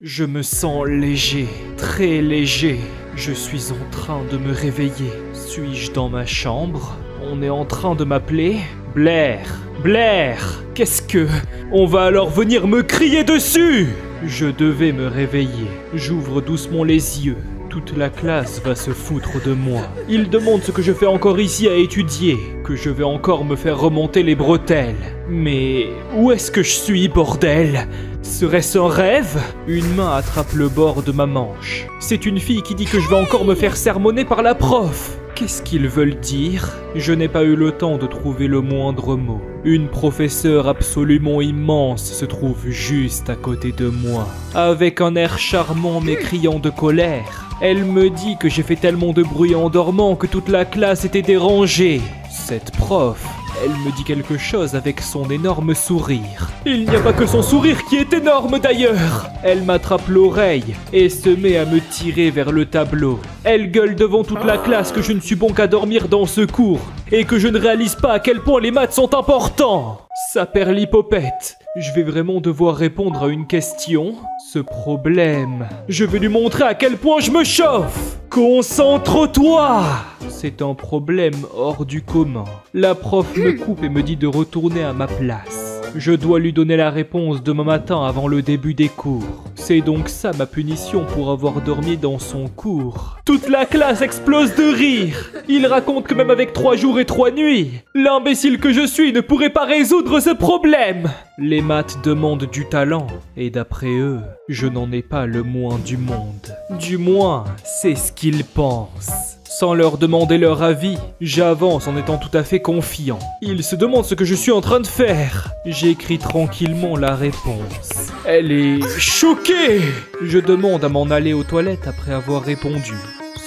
Je me sens léger, très léger. Je suis en train de me réveiller. Suis-je dans ma chambre? On est en train de m'appeler? Blair! Blair! Qu'est-ce que... On va alors venir me crier dessus! Je devais me réveiller. J'ouvre doucement les yeux. Toute la classe va se foutre de moi. Ils demandent ce que je fais encore ici à étudier, que je vais encore me faire remonter les bretelles. Mais où est-ce que je suis, bordel? Serait-ce un rêve? Une main attrape le bord de ma manche. C'est une fille qui dit que je vais encore me faire sermonner par la prof. Qu'est-ce qu'ils veulent dire? Je n'ai pas eu le temps de trouver le moindre mot. Une professeure absolument immense se trouve juste à côté de moi. Avec un air charmant mais criant de colère. Elle me dit que j'ai fait tellement de bruit en dormant que toute la classe était dérangée. Cette prof, elle me dit quelque chose avec son énorme sourire. Il n'y a pas que son sourire qui est énorme d'ailleurs. Elle m'attrape l'oreille et se met à me tirer vers le tableau. Elle gueule devant toute la classe que je ne suis bon qu'à dormir dans ce cours et que je ne réalise pas à quel point les maths sont importants. Saperlipopette, je vais vraiment devoir répondre à une question? Ce problème, je vais lui montrer à quel point je me chauffe. Concentre-toi! C'est un problème hors du commun. La prof me coupe et me dit de retourner à ma place. Je dois lui donner la réponse demain matin avant le début des cours. C'est donc ça ma punition pour avoir dormi dans son cours. Toute la classe explose de rire. Ils racontent que même avec 3 jours et 3 nuits, l'imbécile que je suis ne pourrait pas résoudre ce problème. Les maths demandent du talent, et d'après eux, je n'en ai pas le moins du monde. Du moins, c'est ce qu'ils pensent. Sans leur demander leur avis, j'avance en étant tout à fait confiant. Ils se demandent ce que je suis en train de faire. J'écris tranquillement la réponse. Elle est choquée. Je demande à m'en aller aux toilettes après avoir répondu,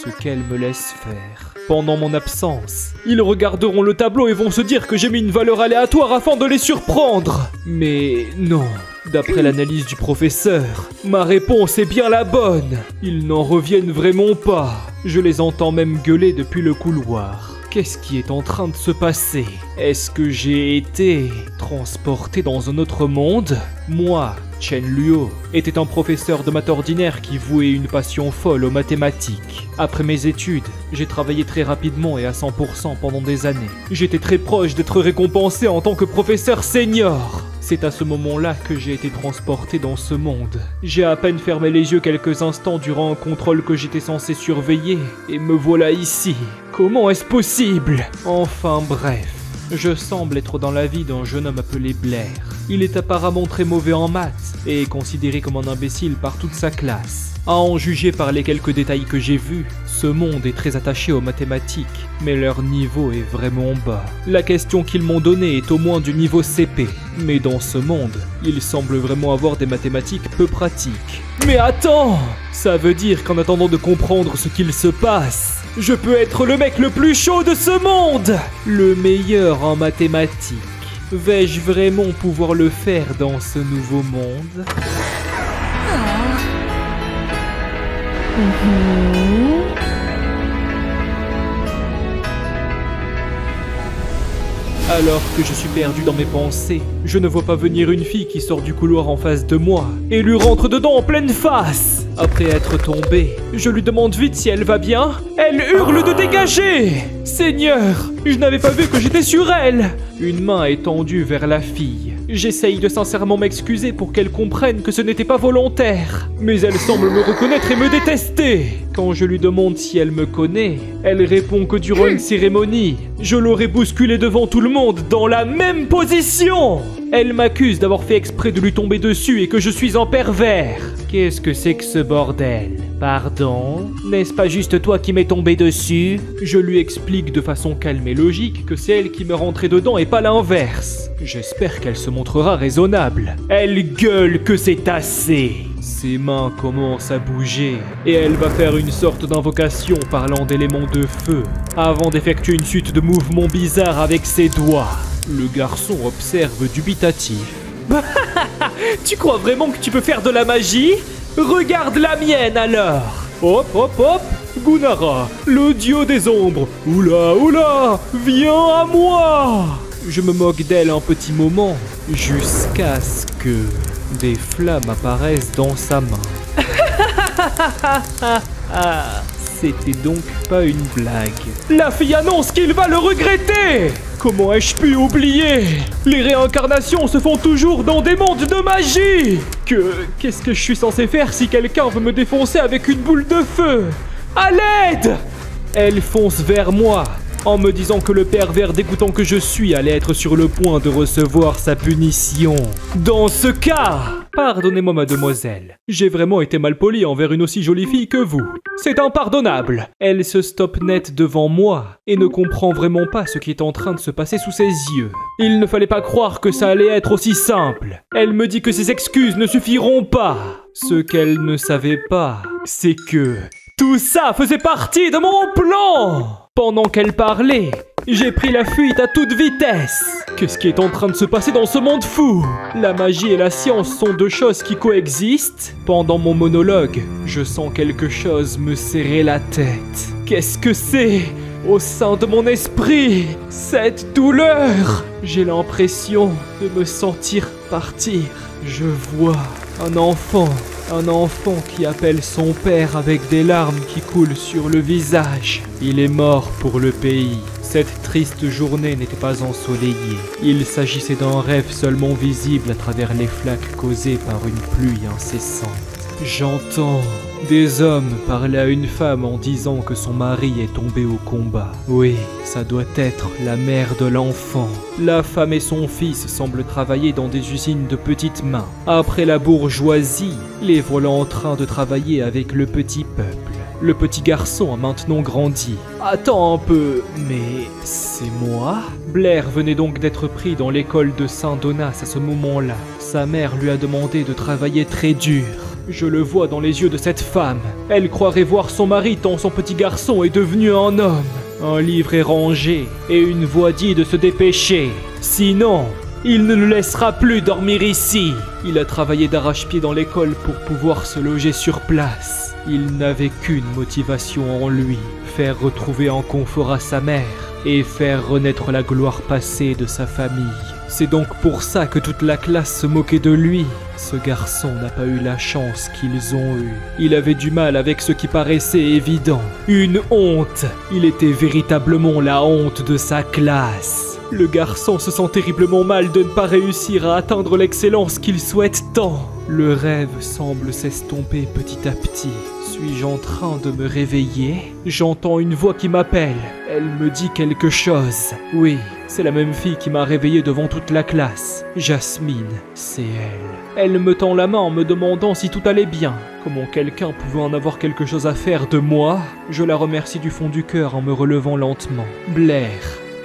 ce qu'elle me laisse faire. Pendant mon absence, ils regarderont le tableau et vont se dire que j'ai mis une valeur aléatoire afin de les surprendre. Mais non. D'après l'analyse du professeur, ma réponse est bien la bonne. Ils n'en reviennent vraiment pas. Je les entends même gueuler depuis le couloir. Qu'est-ce qui est en train de se passer? Est-ce que j'ai été transporté dans un autre monde? Moi, Chen Luo, était un professeur de maths ordinaire qui vouait une passion folle aux mathématiques. Après mes études, j'ai travaillé très rapidement et à 100% pendant des années. J'étais très proche d'être récompensé en tant que professeur senior. C'est à ce moment-là que j'ai été transporté dans ce monde. J'ai à peine fermé les yeux quelques instants durant un contrôle que j'étais censé surveiller, et me voilà ici. Comment est-ce possible? Enfin bref. Je semble être dans la vie d'un jeune homme appelé Blair. Il est apparemment très mauvais en maths et est considéré comme un imbécile par toute sa classe. À en juger par les quelques détails que j'ai vus, ce monde est très attaché aux mathématiques, mais leur niveau est vraiment bas. La question qu'ils m'ont donnée est au moins du niveau CP, mais dans ce monde, ils semblent vraiment avoir des mathématiques peu pratiques. Mais attends! Ça veut dire qu'en attendant de comprendre ce qu'il se passe, je peux être le mec le plus chaud de ce monde! Le meilleur en mathématiques. Vais-je vraiment pouvoir le faire dans ce nouveau monde? Alors que je suis perdu dans mes pensées, je ne vois pas venir une fille qui sort du couloir en face de moi et lui rentre dedans en pleine face. Après être tombée, je lui demande vite si elle va bien. Elle hurle de dégager. Seigneur, je n'avais pas vu que j'étais sur elle. Une main est tendue vers la fille. J'essaye de sincèrement m'excuser pour qu'elle comprenne que ce n'était pas volontaire. Mais elle semble me reconnaître et me détester. Quand je lui demande si elle me connaît, elle répond que durant une cérémonie, je l'aurais bousculée devant tout le monde dans la même position. Elle m'accuse d'avoir fait exprès de lui tomber dessus et que je suis un pervers. Qu'est-ce que c'est que ce bordel? Pardon? N'est-ce pas juste toi qui m'es tombé dessus? Je lui explique de façon calme et logique que c'est elle qui me rentrait dedans et pas l'inverse. J'espère qu'elle se montrera raisonnable. Elle gueule que c'est assez. Ses mains commencent à bouger et elle va faire une sorte d'invocation parlant d'éléments de feu avant d'effectuer une suite de mouvements bizarres avec ses doigts. Le garçon observe dubitatif. Tu crois vraiment que tu peux faire de la magie? Regarde la mienne alors. Hop hop hop, Gunara, le dieu des ombres. Oula oula, viens à moi. Je me moque d'elle un petit moment jusqu'à ce que des flammes apparaissent dans sa main. C'était donc pas une blague. La fille annonce qu'il va le regretter! Comment ai-je pu oublier? Les réincarnations se font toujours dans des mondes de magie! Qu'est-ce que je suis censé faire si quelqu'un veut me défoncer avec une boule de feu? À l'aide! Elle fonce vers moi, en me disant que le pervers dégoûtant que je suis allait être sur le point de recevoir sa punition. Dans ce cas, pardonnez-moi mademoiselle, j'ai vraiment été malpoli envers une aussi jolie fille que vous. C'est impardonnable. Elle se stoppe net devant moi et ne comprend vraiment pas ce qui est en train de se passer sous ses yeux. Il ne fallait pas croire que ça allait être aussi simple. Elle me dit que ses excuses ne suffiront pas. Ce qu'elle ne savait pas, c'est que tout ça faisait partie de mon plan. Pendant qu'elle parlait, j'ai pris la fuite à toute vitesse. Qu'est-ce qui est en train de se passer dans ce monde fou? La magie et la science sont deux choses qui coexistent. Pendant mon monologue, je sens quelque chose me serrer la tête. Qu'est-ce que c'est? Au sein de mon esprit, cette douleur. J'ai l'impression de me sentir partir. Je vois un enfant qui appelle son père avec des larmes qui coulent sur le visage. Il est mort pour le pays. Cette triste journée n'était pas ensoleillée. Il s'agissait d'un rêve seulement visible à travers les flaques causées par une pluie incessante. J'entends des hommes parler à une femme en disant que son mari est tombé au combat. Oui, ça doit être la mère de l'enfant. La femme et son fils semblent travailler dans des usines de petites mains. Après la bourgeoisie, les voilà en train de travailler avec le petit peuple. Le petit garçon a maintenant grandi. Attends un peu, mais c'est moi? Blair venait donc d'être pris dans l'école de Saint-Donas à ce moment-là. Sa mère lui a demandé de travailler très dur. Je le vois dans les yeux de cette femme. Elle croirait voir son mari tant son petit garçon est devenu un homme. Un livre est rangé et une voix dit de se dépêcher. Sinon, il ne le laissera plus dormir ici. Il a travaillé d'arrache-pied dans l'école pour pouvoir se loger sur place. Il n'avait qu'une motivation en lui, faire retrouver un confort à sa mère et faire renaître la gloire passée de sa famille. C'est donc pour ça que toute la classe se moquait de lui. Ce garçon n'a pas eu la chance qu'ils ont eue. Il avait du mal avec ce qui paraissait évident. Une honte. Il était véritablement la honte de sa classe. Le garçon se sent terriblement mal de ne pas réussir à atteindre l'excellence qu'il souhaite tant. Le rêve semble s'estomper petit à petit. Suis-je en train de me réveiller? J'entends une voix qui m'appelle. Elle me dit quelque chose. Oui, c'est la même fille qui m'a réveillé devant toute la classe. Jasmine, c'est elle. Elle me tend la main en me demandant si tout allait bien. Comment quelqu'un pouvait en avoir quelque chose à faire de moi? Je la remercie du fond du cœur en me relevant lentement. Blair,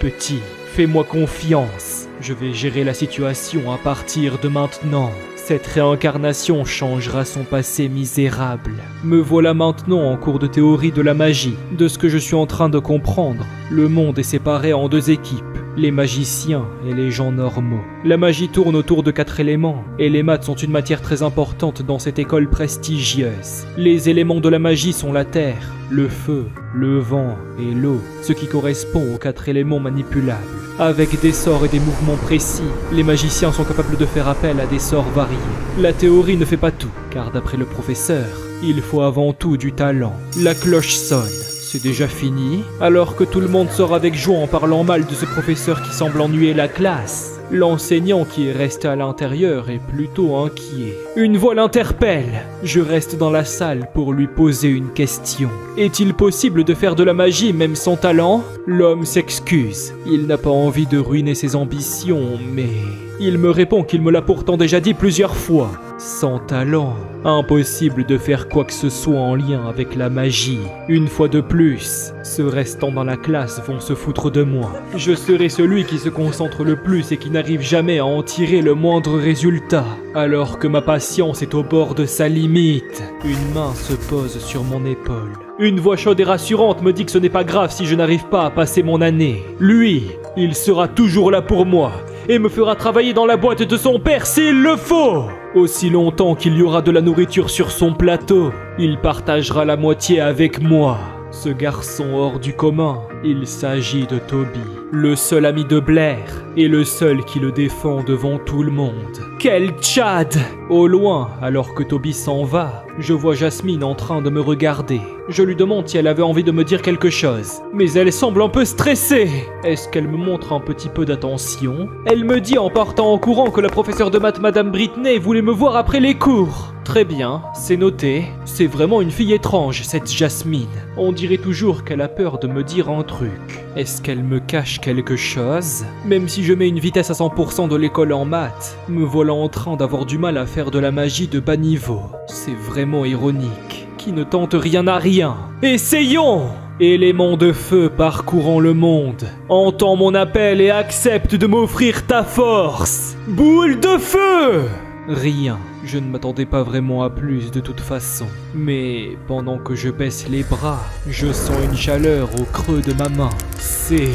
petit, fais-moi confiance. Je vais gérer la situation à partir de maintenant. Cette réincarnation changera son passé misérable. Me voilà maintenant en cours de théorie de la magie. De ce que je suis en train de comprendre, le monde est séparé en deux équipes. Les magiciens et les gens normaux. La magie tourne autour de 4 éléments, et les maths sont une matière très importante dans cette école prestigieuse. Les éléments de la magie sont la terre, le feu, le vent et l'eau, ce qui correspond aux 4 éléments manipulables. Avec des sorts et des mouvements précis, les magiciens sont capables de faire appel à des sorts variés. La théorie ne fait pas tout, car d'après le professeur, il faut avant tout du talent. La cloche sonne. C'est déjà fini, alors que tout le monde sort avec joie en parlant mal de ce professeur qui semble ennuyer la classe. L'enseignant qui est resté à l'intérieur est plutôt inquiet. Une voix l'interpelle. Je reste dans la salle pour lui poser une question. Est-il possible de faire de la magie même sans talent? L'homme s'excuse. Il n'a pas envie de ruiner ses ambitions, mais... Il me répond qu'il me l'a pourtant déjà dit plusieurs fois. Sans talent, impossible de faire quoi que ce soit en lien avec la magie. Une fois de plus, ceux restant dans la classe vont se foutre de moi. Je serai celui qui se concentre le plus et qui n'arrive jamais à en tirer le moindre résultat. Alors que ma patience est au bord de sa limite, une main se pose sur mon épaule. Une voix chaude et rassurante me dit que ce n'est pas grave si je n'arrive pas à passer mon année. Lui, il sera toujours là pour moi et me fera travailler dans la boîte de son père s'il le faut. Aussi longtemps qu'il y aura de la nourriture sur son plateau, il partagera la moitié avec moi. Ce garçon hors du commun, il s'agit de Toby, le seul ami de Blair et le seul qui le défend devant tout le monde. Quel Tchad! Au loin, alors que Toby s'en va, je vois Jasmine en train de me regarder. Je lui demande si elle avait envie de me dire quelque chose, mais elle semble un peu stressée. Est-ce qu'elle me montre un petit peu d'attention? Elle me dit en partant en courant que la professeure de maths, Madame Britney, voulait me voir après les cours. Très bien, c'est noté. C'est vraiment une fille étrange, cette Jasmine. On dirait toujours qu'elle a peur de me dire un truc. Est-ce qu'elle me cache quelque chose? Même si je mets une vitesse à 100% de l'école en maths, me voilà en train d'avoir du mal à faire de la magie de bas niveau. C'est vraiment ironique. Qui ne tente rien à rien. Essayons! Élément de feu parcourant le monde, entends mon appel et accepte de m'offrir ta force. Boule de feu! Rien, je ne m'attendais pas vraiment à plus de toute façon. Mais pendant que je baisse les bras, je sens une chaleur au creux de ma main. C'est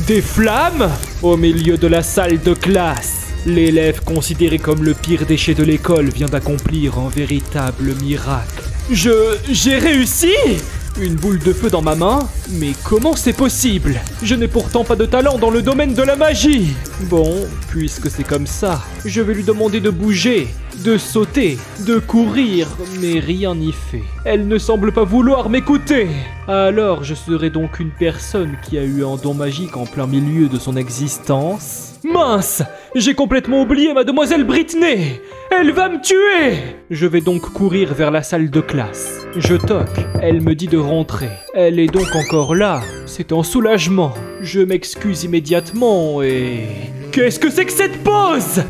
des flammes au milieu de la salle de classe. L'élève considéré comme le pire déchet de l'école vient d'accomplir un véritable miracle. J'ai réussi! Une boule de feu dans ma main? Mais comment c'est possible? Je n'ai pourtant pas de talent dans le domaine de la magie. Bon, puisque c'est comme ça, je vais lui demander de bouger, de sauter, de courir, mais rien n'y fait. Elle ne semble pas vouloir m'écouter. Alors, je serai donc une personne qui a eu un don magique en plein milieu de son existence? Mince! J'ai complètement oublié Mademoiselle Britney! Elle va me tuer! Je vais donc courir vers la salle de classe. Je toque, elle me dit de rentrer. Elle est donc encore là. C'est un soulagement. Je m'excuse immédiatement et... Qu'est-ce que c'est que cette pose?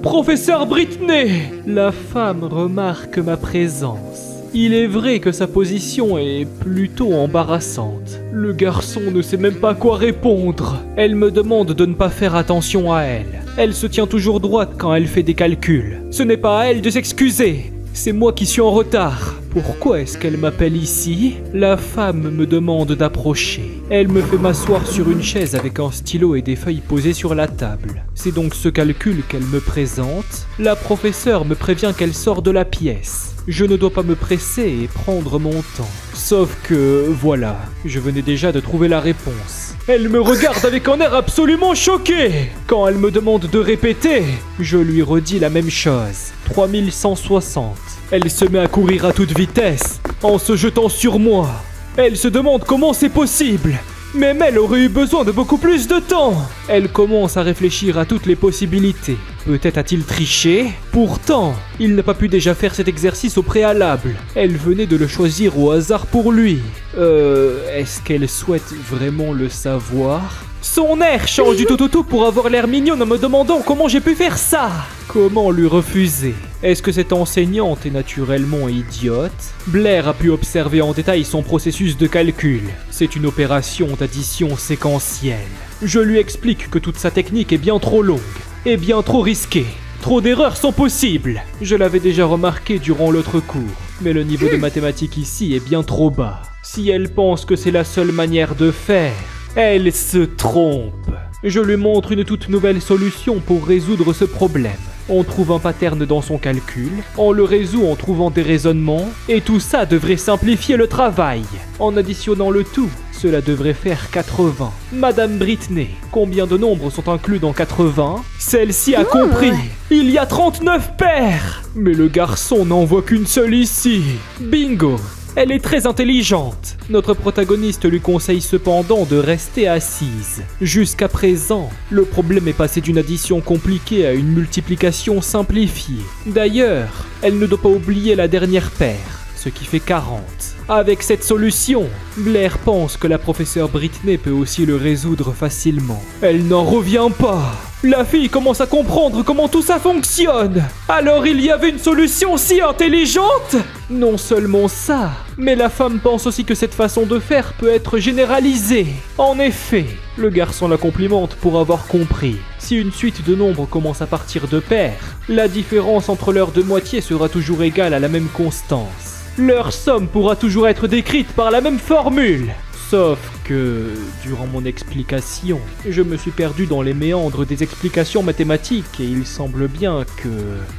Professeur Britney! La femme remarque ma présence. Il est vrai que sa position est plutôt embarrassante. Le garçon ne sait même pas quoi répondre. Elle me demande de ne pas faire attention à elle. Elle se tient toujours droite quand elle fait des calculs. Ce n'est pas à elle de s'excuser. C'est moi qui suis en retard. Pourquoi est-ce qu'elle m'appelle ici? La femme me demande d'approcher. Elle me fait m'asseoir sur une chaise avec un stylo et des feuilles posées sur la table. C'est donc ce calcul qu'elle me présente. La professeure me prévient qu'elle sort de la pièce. Je ne dois pas me presser et prendre mon temps. Sauf que, voilà, je venais déjà de trouver la réponse. Elle me regarde avec un air absolument choqué. Quand elle me demande de répéter, je lui redis la même chose. 3160. Elle se met à courir à toute vitesse, en se jetant sur moi. Elle se demande comment c'est possible. Même elle aurait eu besoin de beaucoup plus de temps. Elle commence à réfléchir à toutes les possibilités. Peut-être a-t-il triché? Pourtant, il n'a pas pu déjà faire cet exercice au préalable. Elle venait de le choisir au hasard pour lui. Est-ce qu'elle souhaite vraiment le savoir? Son air change du tout pour avoir l'air mignon en me demandant comment j'ai pu faire ça. Comment lui refuser? Est-ce que cette enseignante est naturellement idiote? Blair a pu observer en détail son processus de calcul. C'est une opération d'addition séquentielle. Je lui explique que toute sa technique est bien trop longue et bien trop risquée. Trop d'erreurs sont possibles. Je l'avais déjà remarqué durant l'autre cours, mais le niveau de mathématiques ici est bien trop bas. Si elle pense que c'est la seule manière de faire, elle se trompe. Je lui montre une toute nouvelle solution pour résoudre ce problème. On trouve un pattern dans son calcul, on le résout en trouvant des raisonnements, et tout ça devrait simplifier le travail. En additionnant le tout, cela devrait faire 80. Madame Britney, combien de nombres sont inclus dans 80? Celle-ci a compris. Il y a 39 paires. Mais le garçon n'en voit qu'une seule ici. Bingo! Elle est très intelligente. Notre protagoniste lui conseille cependant de rester assise. Jusqu'à présent, le problème est passé d'une addition compliquée à une multiplication simplifiée. D'ailleurs, elle ne doit pas oublier la dernière paire, ce qui fait 40. Avec cette solution, Blair pense que la professeure Britney peut aussi le résoudre facilement. Elle n'en revient pas. La fille commence à comprendre comment tout ça fonctionne. Alors il y avait une solution si intelligente? Non seulement ça, mais la femme pense aussi que cette façon de faire peut être généralisée. En effet, le garçon la complimente pour avoir compris. Si une suite de nombres commence à partir de paires, la différence entre leurs deux moitiés sera toujours égale à la même constance. Leur somme pourra toujours être décrite par la même formule. Sauf que, durant mon explication, je me suis perdu dans les méandres des explications mathématiques et il semble bien que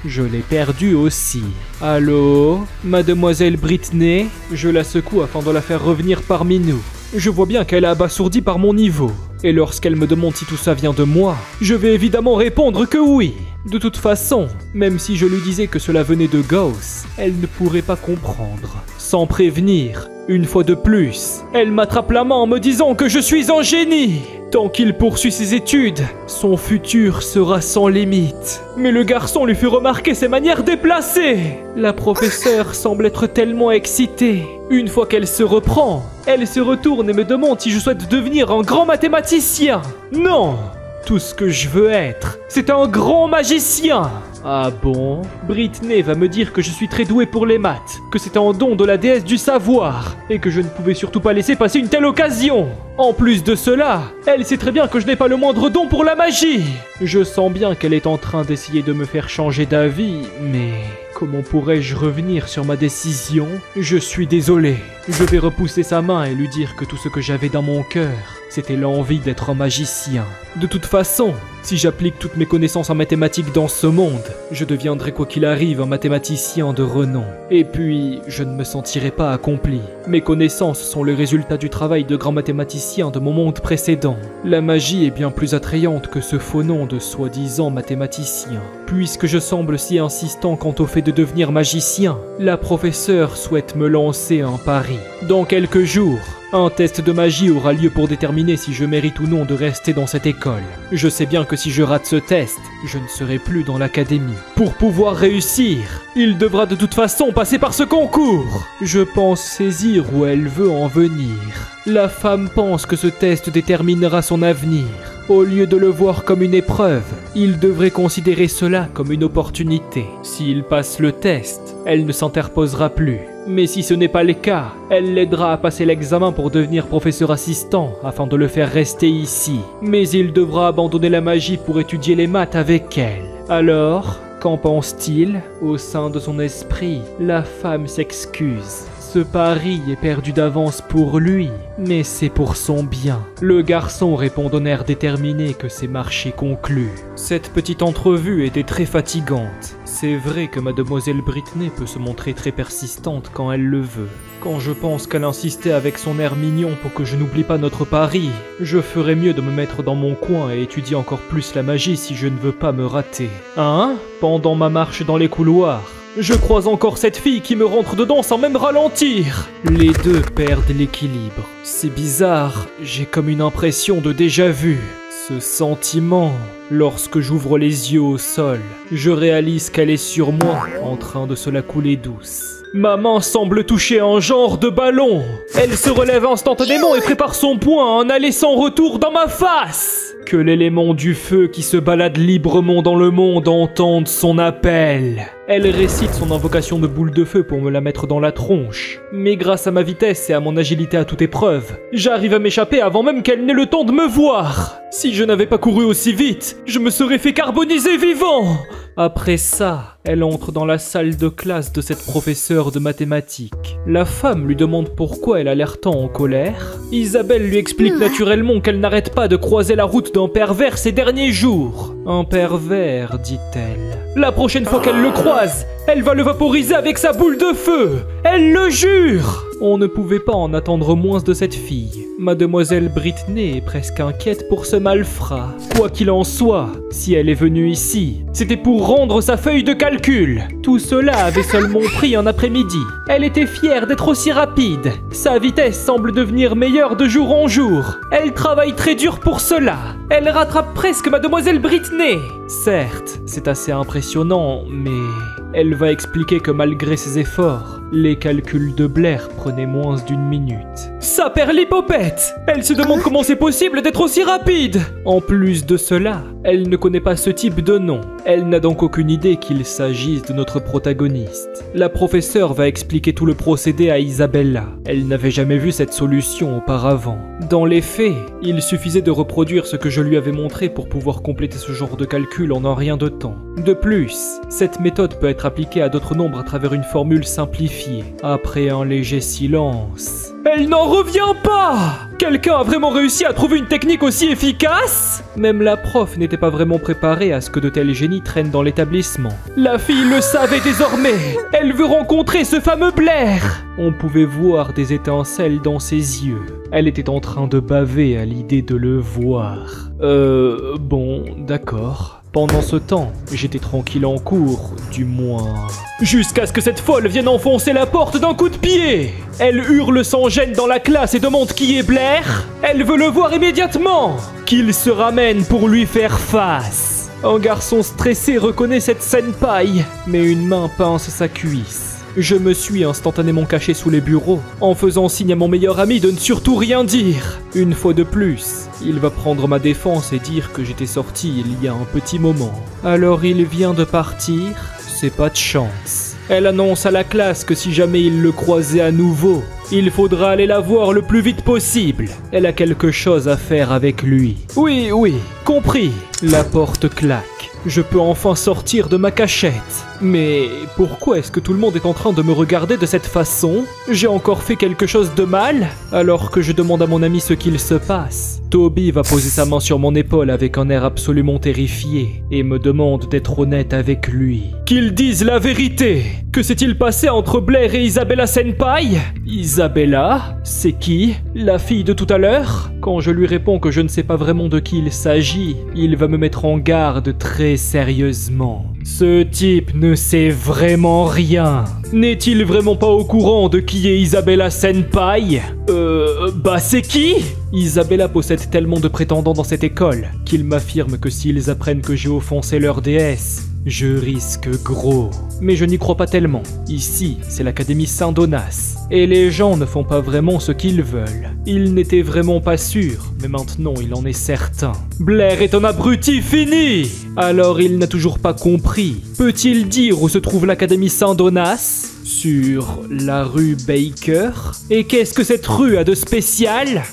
je l'ai perdu aussi. Allô, mademoiselle Britney? Je la secoue afin de la faire revenir parmi nous. Je vois bien qu'elle est abasourdie par mon niveau. Et lorsqu'elle me demande si tout ça vient de moi, je vais évidemment répondre que oui. De toute façon, même si je lui disais que cela venait de Gauss, elle ne pourrait pas comprendre. Sans prévenir, une fois de plus, elle m'attrape la main en me disant que je suis un génie. Tant qu'il poursuit ses études, son futur sera sans limite. Mais le garçon lui fait remarquer ses manières déplacées. La professeure semble être tellement excitée. Une fois qu'elle se reprend, elle se retourne et me demande si je souhaite devenir un grand mathématicien. Non! Tout ce que je veux être, c'est un grand magicien. Ah bon? Britney va me dire que je suis très doué pour les maths, que c'est un don de la déesse du savoir, et que je ne pouvais surtout pas laisser passer une telle occasion. En plus de cela, elle sait très bien que je n'ai pas le moindre don pour la magie. Je sens bien qu'elle est en train d'essayer de me faire changer d'avis, mais comment pourrais-je revenir sur ma décision? Je suis désolé. Je vais repousser sa main et lui dire que tout ce que j'avais dans mon cœur, c'était l'envie d'être un magicien. De toute façon, si j'applique toutes mes connaissances en mathématiques dans ce monde, je deviendrai quoi qu'il arrive un mathématicien de renom. Et puis, je ne me sentirai pas accompli. Mes connaissances sont le résultat du travail de grands mathématiciens de mon monde précédent. La magie est bien plus attrayante que ce faux nom de soi-disant mathématicien. Puisque je semble si insistant quant au fait de devenir magicien, la professeure souhaite me lancer un pari. Dans quelques jours, un test de magie aura lieu pour déterminer si je mérite ou non de rester dans cette école. Je sais bien que si je rate ce test, je ne serai plus dans l'académie. Pour pouvoir réussir, il devra de toute façon passer par ce concours. Je pense saisir où elle veut en venir. La femme pense que ce test déterminera son avenir. Au lieu de le voir comme une épreuve, il devrait considérer cela comme une opportunité. S'il passe le test, elle ne s'interposera plus. Mais si ce n'est pas le cas, elle l'aidera à passer l'examen pour devenir professeur assistant afin de le faire rester ici. Mais il devra abandonner la magie pour étudier les maths avec elle. Alors, qu'en pense-t-il? Au sein de son esprit, la femme s'excuse. Ce pari est perdu d'avance pour lui, mais c'est pour son bien. Le garçon répond d'un air déterminé que c'est marché conclu. Cette petite entrevue était très fatigante. C'est vrai que mademoiselle Britney peut se montrer très persistante quand elle le veut. Quand je pense qu'elle insistait avec son air mignon pour que je n'oublie pas notre pari, je ferais mieux de me mettre dans mon coin et étudier encore plus la magie si je ne veux pas me rater. Hein? Pendant ma marche dans les couloirs, je croise encore cette fille qui me rentre dedans sans même ralentir. Les deux perdent l'équilibre. C'est bizarre, j'ai comme une impression de déjà-vu. Ce sentiment, lorsque j'ouvre les yeux au sol, je réalise qu'elle est sur moi, en train de se la couler douce. Ma main semble toucher un genre de ballon. Elle se relève instantanément et prépare son poing à un aller sans retour dans ma face. Que l'élément du feu qui se balade librement dans le monde entende son appel. Elle récite son invocation de boule de feu pour me la mettre dans la tronche. Mais grâce à ma vitesse et à mon agilité à toute épreuve, j'arrive à m'échapper avant même qu'elle n'ait le temps de me voir. Si je n'avais pas couru aussi vite, je me serais fait carboniser vivant. Après ça, elle entre dans la salle de classe de cette professeure de mathématiques. La femme lui demande pourquoi elle a l'air tant en colère. Isabelle lui explique naturellement qu'elle n'arrête pas de croiser la route d'un pervers ces derniers jours. Un pervers, dit-elle. La prochaine fois qu'elle le croise, elle va le vaporiser avec sa boule de feu. Elle le jure. On ne pouvait pas en attendre moins de cette fille. Mademoiselle Britney est presque inquiète pour ce malfrat. Quoi qu'il en soit, si elle est venue ici, c'était pour rendre sa feuille de calcul. Tout cela avait seulement pris un après-midi. Elle était fière d'être aussi rapide. Sa vitesse semble devenir meilleure de jour en jour. Elle travaille très dur pour cela. Elle rattrape presque Mademoiselle Britney. Certes, c'est assez impressionnant, mais elle va expliquer que malgré ses efforts, les calculs de Blair prenaient moins d'une minute. Ça perd l'hypopète! Elle se demande comment c'est possible d'être aussi rapide! En plus de cela, elle ne connaît pas ce type de nom. Elle n'a donc aucune idée qu'il s'agisse de notre protagoniste. La professeure va expliquer tout le procédé à Isabella. Elle n'avait jamais vu cette solution auparavant. Dans les faits, il suffisait de reproduire ce que je lui avais montré pour pouvoir compléter ce genre de calcul en un rien de temps. De plus, cette méthode peut être appliquée à d'autres nombres à travers une formule simplifiée. Après un léger silence, Elle n'en revient pas! Quelqu'un a vraiment réussi à trouver une technique aussi efficace? Même la prof n'était pas vraiment préparée à ce que de tels génies traînent dans l'établissement. La fille le savait désormais. Elle veut rencontrer ce fameux Blair. On pouvait voir des étincelles dans ses yeux. Elle était en train de baver à l'idée de le voir. Bon, d'accord. Pendant ce temps, j'étais tranquille en cours, du moins... Jusqu'à ce que cette folle vienne enfoncer la porte d'un coup de pied. Elle hurle sans gêne dans la classe et demande qui est Blair. Elle veut le voir immédiatement. Qu'il se ramène pour lui faire face. Un garçon stressé reconnaît cette senpai, mais une main pince sa cuisse. Je me suis instantanément caché sous les bureaux, en faisant signe à mon meilleur ami de ne surtout rien dire. Une fois de plus, il va prendre ma défense et dire que j'étais sorti il y a un petit moment. Alors il vient de partir, c'est pas de chance. Elle annonce à la classe que si jamais il le croisait à nouveau, il faudra aller la voir le plus vite possible. Elle a quelque chose à faire avec lui. Oui, compris. La porte claque. Je peux enfin sortir de ma cachette. Mais pourquoi est-ce que tout le monde est en train de me regarder de cette façon? J'ai encore fait quelque chose de mal? Alors que je demande à mon ami ce qu'il se passe, Toby va poser sa main sur mon épaule avec un air absolument terrifié et me demande d'être honnête avec lui. Qu'il dise la vérité! Que s'est-il passé entre Blair et Isabella Senpai? Isabella? C'est qui? La fille de tout à l'heure? Quand je lui réponds que je ne sais pas vraiment de qui il s'agit, il va me mettre en garde très sérieusement. Ce type ne sait vraiment rien. N'est-il vraiment pas au courant de qui est Isabella Senpai? C'est qui? Isabella possède tellement de prétendants dans cette école qu'ils m'affirment que s'ils apprennent que j'ai offensé leur déesse, je risque gros. Mais je n'y crois pas tellement. Ici, c'est l'Académie Saint-Donas. Et les gens ne font pas vraiment ce qu'ils veulent. Il n'était vraiment pas sûr, mais maintenant il en est certain. Blair est un abruti fini! Alors il n'a toujours pas compris. Peut-il dire où se trouve l'Académie Saint-Donas? Sur la rue Baker? Et qu'est-ce que cette rue a de spécial?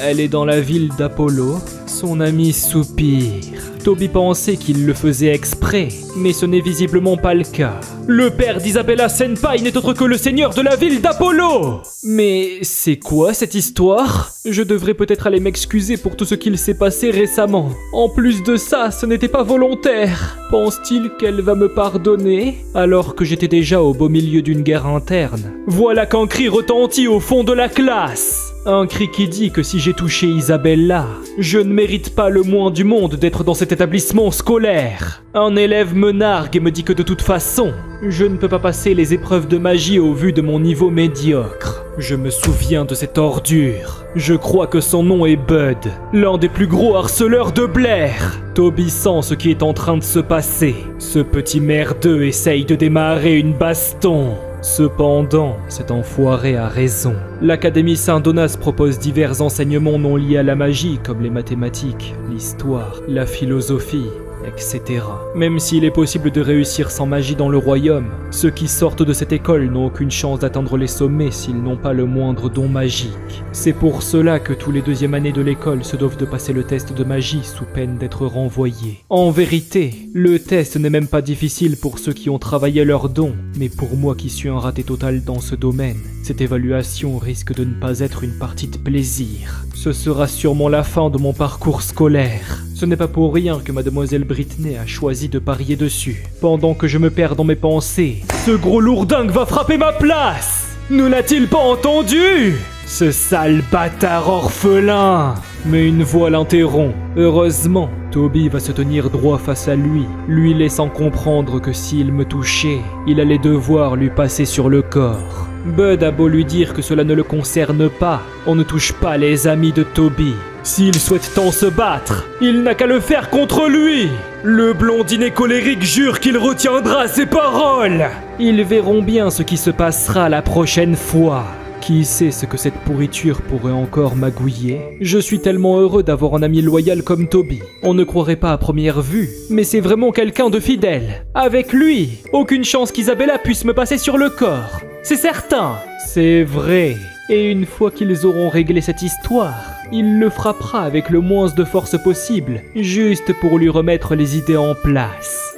Elle est dans la ville d'Apollo. Son ami soupire. Toby pensait qu'il le faisait exprès, mais ce n'est visiblement pas le cas. Le père d'Isabella Senpai n'est autre que le seigneur de la ville d'Apollo! Mais c'est quoi cette histoire? Je devrais peut-être aller m'excuser pour tout ce qu'il s'est passé récemment. En plus de ça, ce n'était pas volontaire. Pense-t-il qu'elle va me pardonner? Alors que j'étais déjà au beau milieu d'une guerre interne. Voilà qu'un cri retentit au fond de la classe. Un cri qui dit que si j'ai touché Isabella, je ne mérite pas le moins du monde d'être dans cet établissement scolaire. Un élève me nargue et me dit que de toute façon, je ne peux pas passer les épreuves de magie au vu de mon niveau médiocre. Je me souviens de cette ordure. Je crois que son nom est Bud, l'un des plus gros harceleurs de Blair. Toby sent ce qui est en train de se passer. Ce petit merdeux essaye de démarrer une baston. Cependant, cet enfoiré a raison. L'Académie Saint-Donas propose divers enseignements non liés à la magie, comme les mathématiques, l'histoire, la philosophie, etc. Même s'il est possible de réussir sans magie dans le royaume, ceux qui sortent de cette école n'ont aucune chance d'atteindre les sommets s'ils n'ont pas le moindre don magique. C'est pour cela que tous les deuxièmes années de l'école se doivent de passer le test de magie sous peine d'être renvoyés. En vérité, le test n'est même pas difficile pour ceux qui ont travaillé leurs dons, mais pour moi qui suis un raté total dans ce domaine, cette évaluation risque de ne pas être une partie de plaisir. Ce sera sûrement la fin de mon parcours scolaire. Ce n'est pas pour rien que mademoiselle Britney a choisi de parier dessus. Pendant que je me perds dans mes pensées, ce gros lourdingue va frapper ma place! Ne l'a-t-il pas entendu? Ce sale bâtard orphelin! Mais une voix l'interrompt. Heureusement, Toby va se tenir droit face à lui laissant comprendre que s'il me touchait, il allait devoir lui passer sur le corps. Bud a beau lui dire que cela ne le concerne pas, on ne touche pas les amis de Toby. S'il souhaite tant se battre, il n'a qu'à le faire contre lui. Le blondinet colérique jure qu'il retiendra ses paroles. Ils verront bien ce qui se passera la prochaine fois. Qui sait ce que cette pourriture pourrait encore magouiller? Je suis tellement heureux d'avoir un ami loyal comme Toby. On ne croirait pas à première vue, mais c'est vraiment quelqu'un de fidèle. Avec lui, aucune chance qu'Isabella puisse me passer sur le corps. C'est certain. C'est vrai. Et une fois qu'ils auront réglé cette histoire, il le frappera avec le moins de force possible, juste pour lui remettre les idées en place.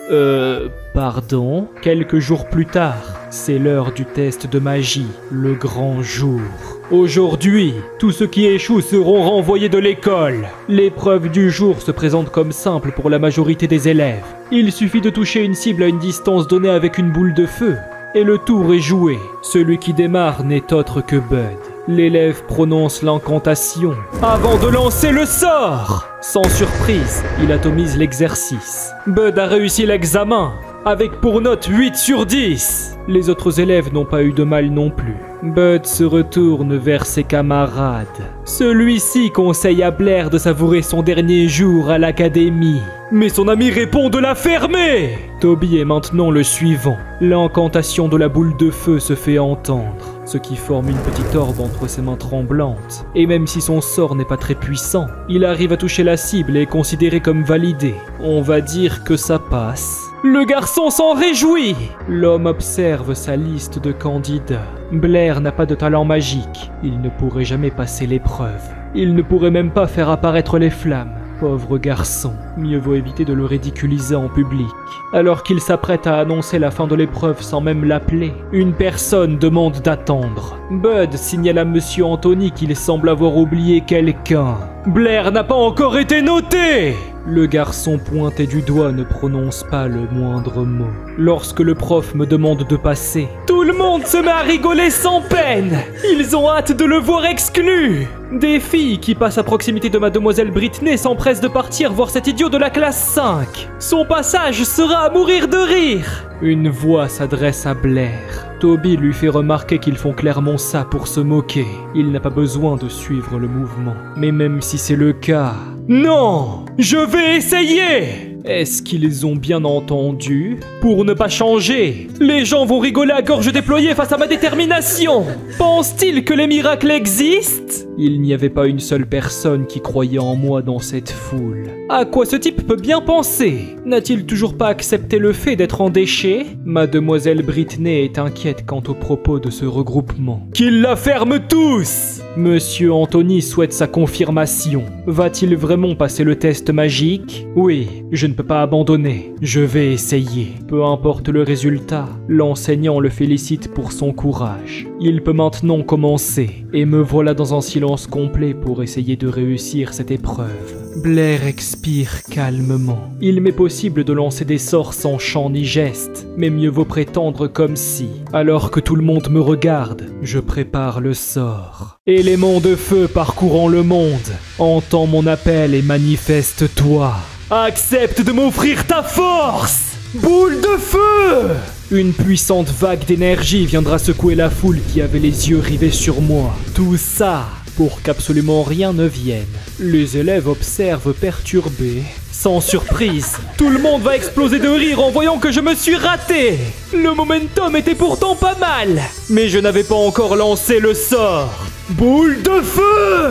Pardon? Quelques jours plus tard, c'est l'heure du test de magie, le grand jour. Aujourd'hui, tous ceux qui échouent seront renvoyés de l'école. L'épreuve du jour se présente comme simple pour la majorité des élèves. Il suffit de toucher une cible à une distance donnée avec une boule de feu, et le tour est joué. Celui qui démarre n'est autre que Bud. L'élève prononce l'incantation avant de lancer le sort. Sans surprise, il atomise l'exercice. Bud a réussi l'examen, avec pour note 8 sur 10. Les autres élèves n'ont pas eu de mal non plus. Bud se retourne vers ses camarades. Celui-ci conseille à Blair de savourer son dernier jour à l'académie. Mais son ami répond de la fermer. Toby est maintenant le suivant. L'incantation de la boule de feu se fait entendre, ce qui forme une petite orbe entre ses mains tremblantes. Et même si son sort n'est pas très puissant, il arrive à toucher la cible et est considéré comme validé. On va dire que ça passe. Le garçon s'en réjouit. L'homme observe sa liste de candidats. Blair n'a pas de talent magique. Il ne pourrait jamais passer l'épreuve. Il ne pourrait même pas faire apparaître les flammes. Pauvre garçon, mieux vaut éviter de le ridiculiser en public. Alors qu'il s'apprête à annoncer la fin de l'épreuve sans même l'appeler, une personne demande d'attendre. Bud signale à Monsieur Anthony qu'il semble avoir oublié quelqu'un. Blair n'a pas encore été noté! Le garçon pointé du doigt ne prononce pas le moindre mot. Lorsque le prof me demande de passer, tout le monde se met à rigoler sans peine. Ils ont hâte de le voir exclu. Des filles qui passent à proximité de Mademoiselle Britney s'empressent de partir voir cet idiot de la classe 5. Son passage sera à mourir de rire. Une voix s'adresse à Blair. Toby lui fait remarquer qu'ils font clairement ça pour se moquer. Il n'a pas besoin de suivre le mouvement. Mais même si c'est le cas... Non! Je vais essayer! Est-ce qu'ils ont bien entendu? Pour ne pas changer, les gens vont rigoler à gorge déployée face à ma détermination. Pensent-ils que les miracles existent? Il n'y avait pas une seule personne qui croyait en moi dans cette foule. À quoi ce type peut bien penser? N'a-t-il toujours pas accepté le fait d'être en déchet? Mademoiselle Britney est inquiète quant aux propos de ce regroupement. Qu'ils la ferment tous! Monsieur Anthony souhaite sa confirmation. Va-t-il vraiment passer le test magique? Oui, je ne peux pas abandonner. Je vais essayer. Peu importe le résultat, l'enseignant le félicite pour son courage. Il peut maintenant commencer. Et me voilà dans un silence complet pour essayer de réussir cette épreuve. Blair expire calmement. Il m'est possible de lancer des sorts sans chant ni geste, mais mieux vaut prétendre comme si, alors que tout le monde me regarde, je prépare le sort. Élément de feu parcourant le monde, entends mon appel et manifeste-toi. Accepte de m'offrir ta force! Boule de feu! Une puissante vague d'énergie viendra secouer la foule qui avait les yeux rivés sur moi. Tout ça pour qu'absolument rien ne vienne. Les élèves observent perturbés. Sans surprise, tout le monde va exploser de rire en voyant que je me suis raté. Le momentum était pourtant pas mal, mais je n'avais pas encore lancé le sort. Boule de feu!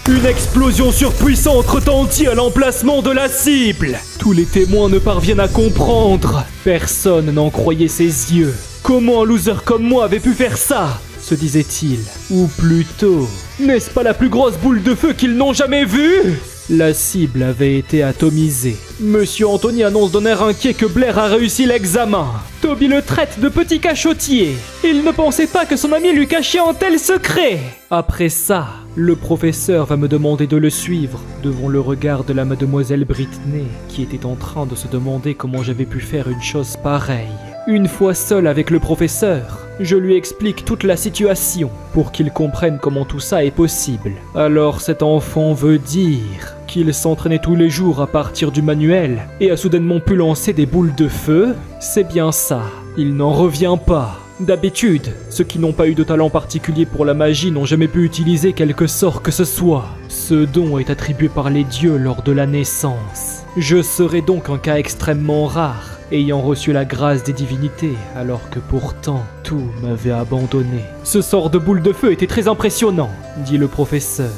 Une explosion surpuissante retentit à l'emplacement de la cible. Tous les témoins ne parviennent à comprendre. Personne n'en croyait ses yeux. Comment un loser comme moi avait pu faire ça? Se disait-il. Ou plutôt, n'est-ce pas la plus grosse boule de feu qu'ils n'ont jamais vue? La cible avait été atomisée. Monsieur Anthony annonce d'un air inquiet que Blair a réussi l'examen. Toby le traite de petit cachotier. Il ne pensait pas que son ami lui cachait un tel secret. Après ça, le professeur va me demander de le suivre devant le regard de la Mademoiselle Britney, qui était en train de se demander comment j'avais pu faire une chose pareille. Une fois seul avec le professeur, je lui explique toute la situation pour qu'il comprenne comment tout ça est possible. Alors cet enfant veut dire qu'il s'entraînait tous les jours à partir du manuel et a soudainement pu lancer des boules de feu? C'est bien ça, il n'en revient pas. D'habitude, ceux qui n'ont pas eu de talent particulier pour la magie n'ont jamais pu utiliser quelque sort que ce soit. Ce don est attribué par les dieux lors de la naissance. Je serais donc un cas extrêmement rare, ayant reçu la grâce des divinités, alors que pourtant, tout m'avait abandonné. Ce sort de boule de feu était très impressionnant, dit le professeur.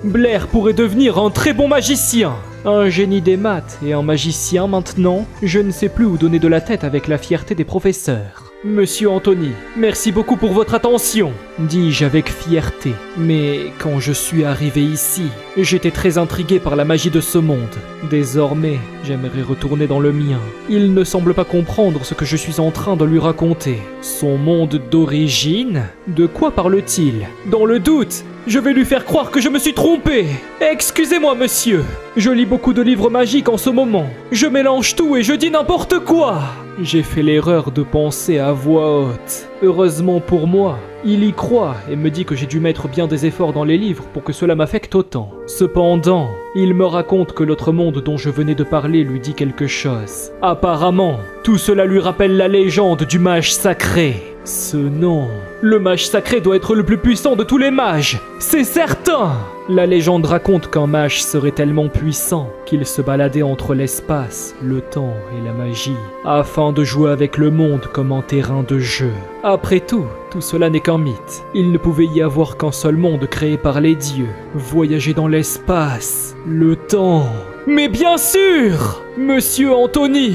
Blair pourrait devenir un très bon magicien. Un génie des maths et un magicien maintenant, je ne sais plus où donner de la tête avec la fierté des professeurs. Monsieur Anthony, merci beaucoup pour votre attention, dis-je avec fierté. Mais quand je suis arrivé ici, j'étais très intrigué par la magie de ce monde. Désormais, j'aimerais retourner dans le mien. Il ne semble pas comprendre ce que je suis en train de lui raconter. Son monde d'origine? De quoi parle-t-il? Dans le doute, je vais lui faire croire que je me suis trompé. Excusez-moi, monsieur. Je lis beaucoup de livres magiques en ce moment. Je mélange tout et je dis n'importe quoi. J'ai fait l'erreur de penser à voix haute. Heureusement pour moi, il y croit et me dit que j'ai dû mettre bien des efforts dans les livres pour que cela m'affecte autant. Cependant, il me raconte que l'autre monde dont je venais de parler lui dit quelque chose. Apparemment, tout cela lui rappelle la légende du mage sacré. Ce nom, le mage sacré doit être le plus puissant de tous les mages, c'est certain! La légende raconte qu'un mage serait tellement puissant qu'il se baladait entre l'espace, le temps et la magie, afin de jouer avec le monde comme un terrain de jeu. Après tout cela n'est qu'un mythe. Il ne pouvait y avoir qu'un seul monde créé par les dieux. Voyager dans l'espace, le temps... Mais bien sûr! Monsieur Anthony!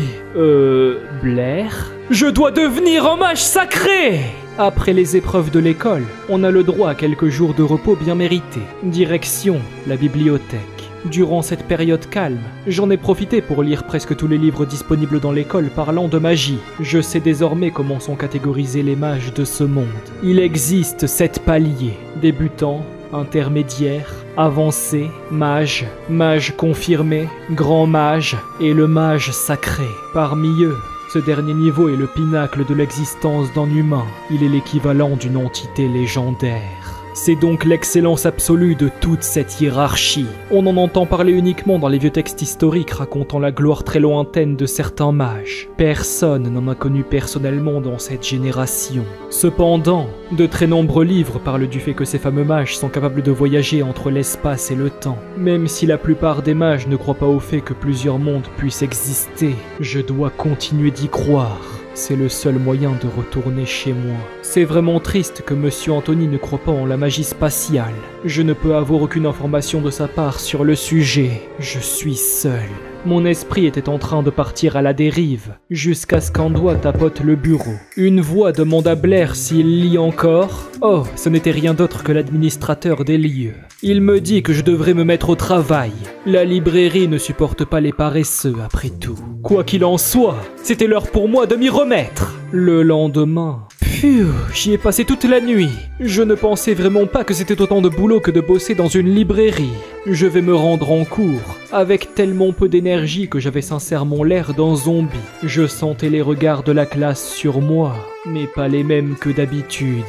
Blair? Je dois devenir un mage sacré! Après les épreuves de l'école, on a le droit à quelques jours de repos bien mérités. Direction, la bibliothèque. Durant cette période calme, j'en ai profité pour lire presque tous les livres disponibles dans l'école parlant de magie. Je sais désormais comment sont catégorisés les mages de ce monde. Il existe 7 paliers, débutant, intermédiaire, avancé, mage, mage confirmé, grand mage et le mage sacré. Parmi eux, ce dernier niveau est le pinacle de l'existence d'un humain. Il est l'équivalent d'une entité légendaire. C'est donc l'excellence absolue de toute cette hiérarchie. On en entend parler uniquement dans les vieux textes historiques racontant la gloire très lointaine de certains mages. Personne n'en a connu personnellement dans cette génération. Cependant, de très nombreux livres parlent du fait que ces fameux mages sont capables de voyager entre l'espace et le temps. Même si la plupart des mages ne croient pas au fait que plusieurs mondes puissent exister, je dois continuer d'y croire. C'est le seul moyen de retourner chez moi. C'est vraiment triste que Monsieur Anthony ne croit pas en la magie spatiale. Je ne peux avoir aucune information de sa part sur le sujet. Je suis seul. Mon esprit était en train de partir à la dérive, jusqu'à ce qu'un doigt tapote le bureau. Une voix demande à Blair s'il lit encore. Oh, ce n'était rien d'autre que l'administrateur des lieux. Il me dit que je devrais me mettre au travail. La librairie ne supporte pas les paresseux, après tout. Quoi qu'il en soit, c'était l'heure pour moi de m'y remettre. Le lendemain... j'y ai passé toute la nuit. Je ne pensais vraiment pas que c'était autant de boulot que de bosser dans une librairie. Je vais me rendre en cours, avec tellement peu d'énergie que j'avais sincèrement l'air d'un zombie. Je sentais les regards de la classe sur moi, mais pas les mêmes que d'habitude.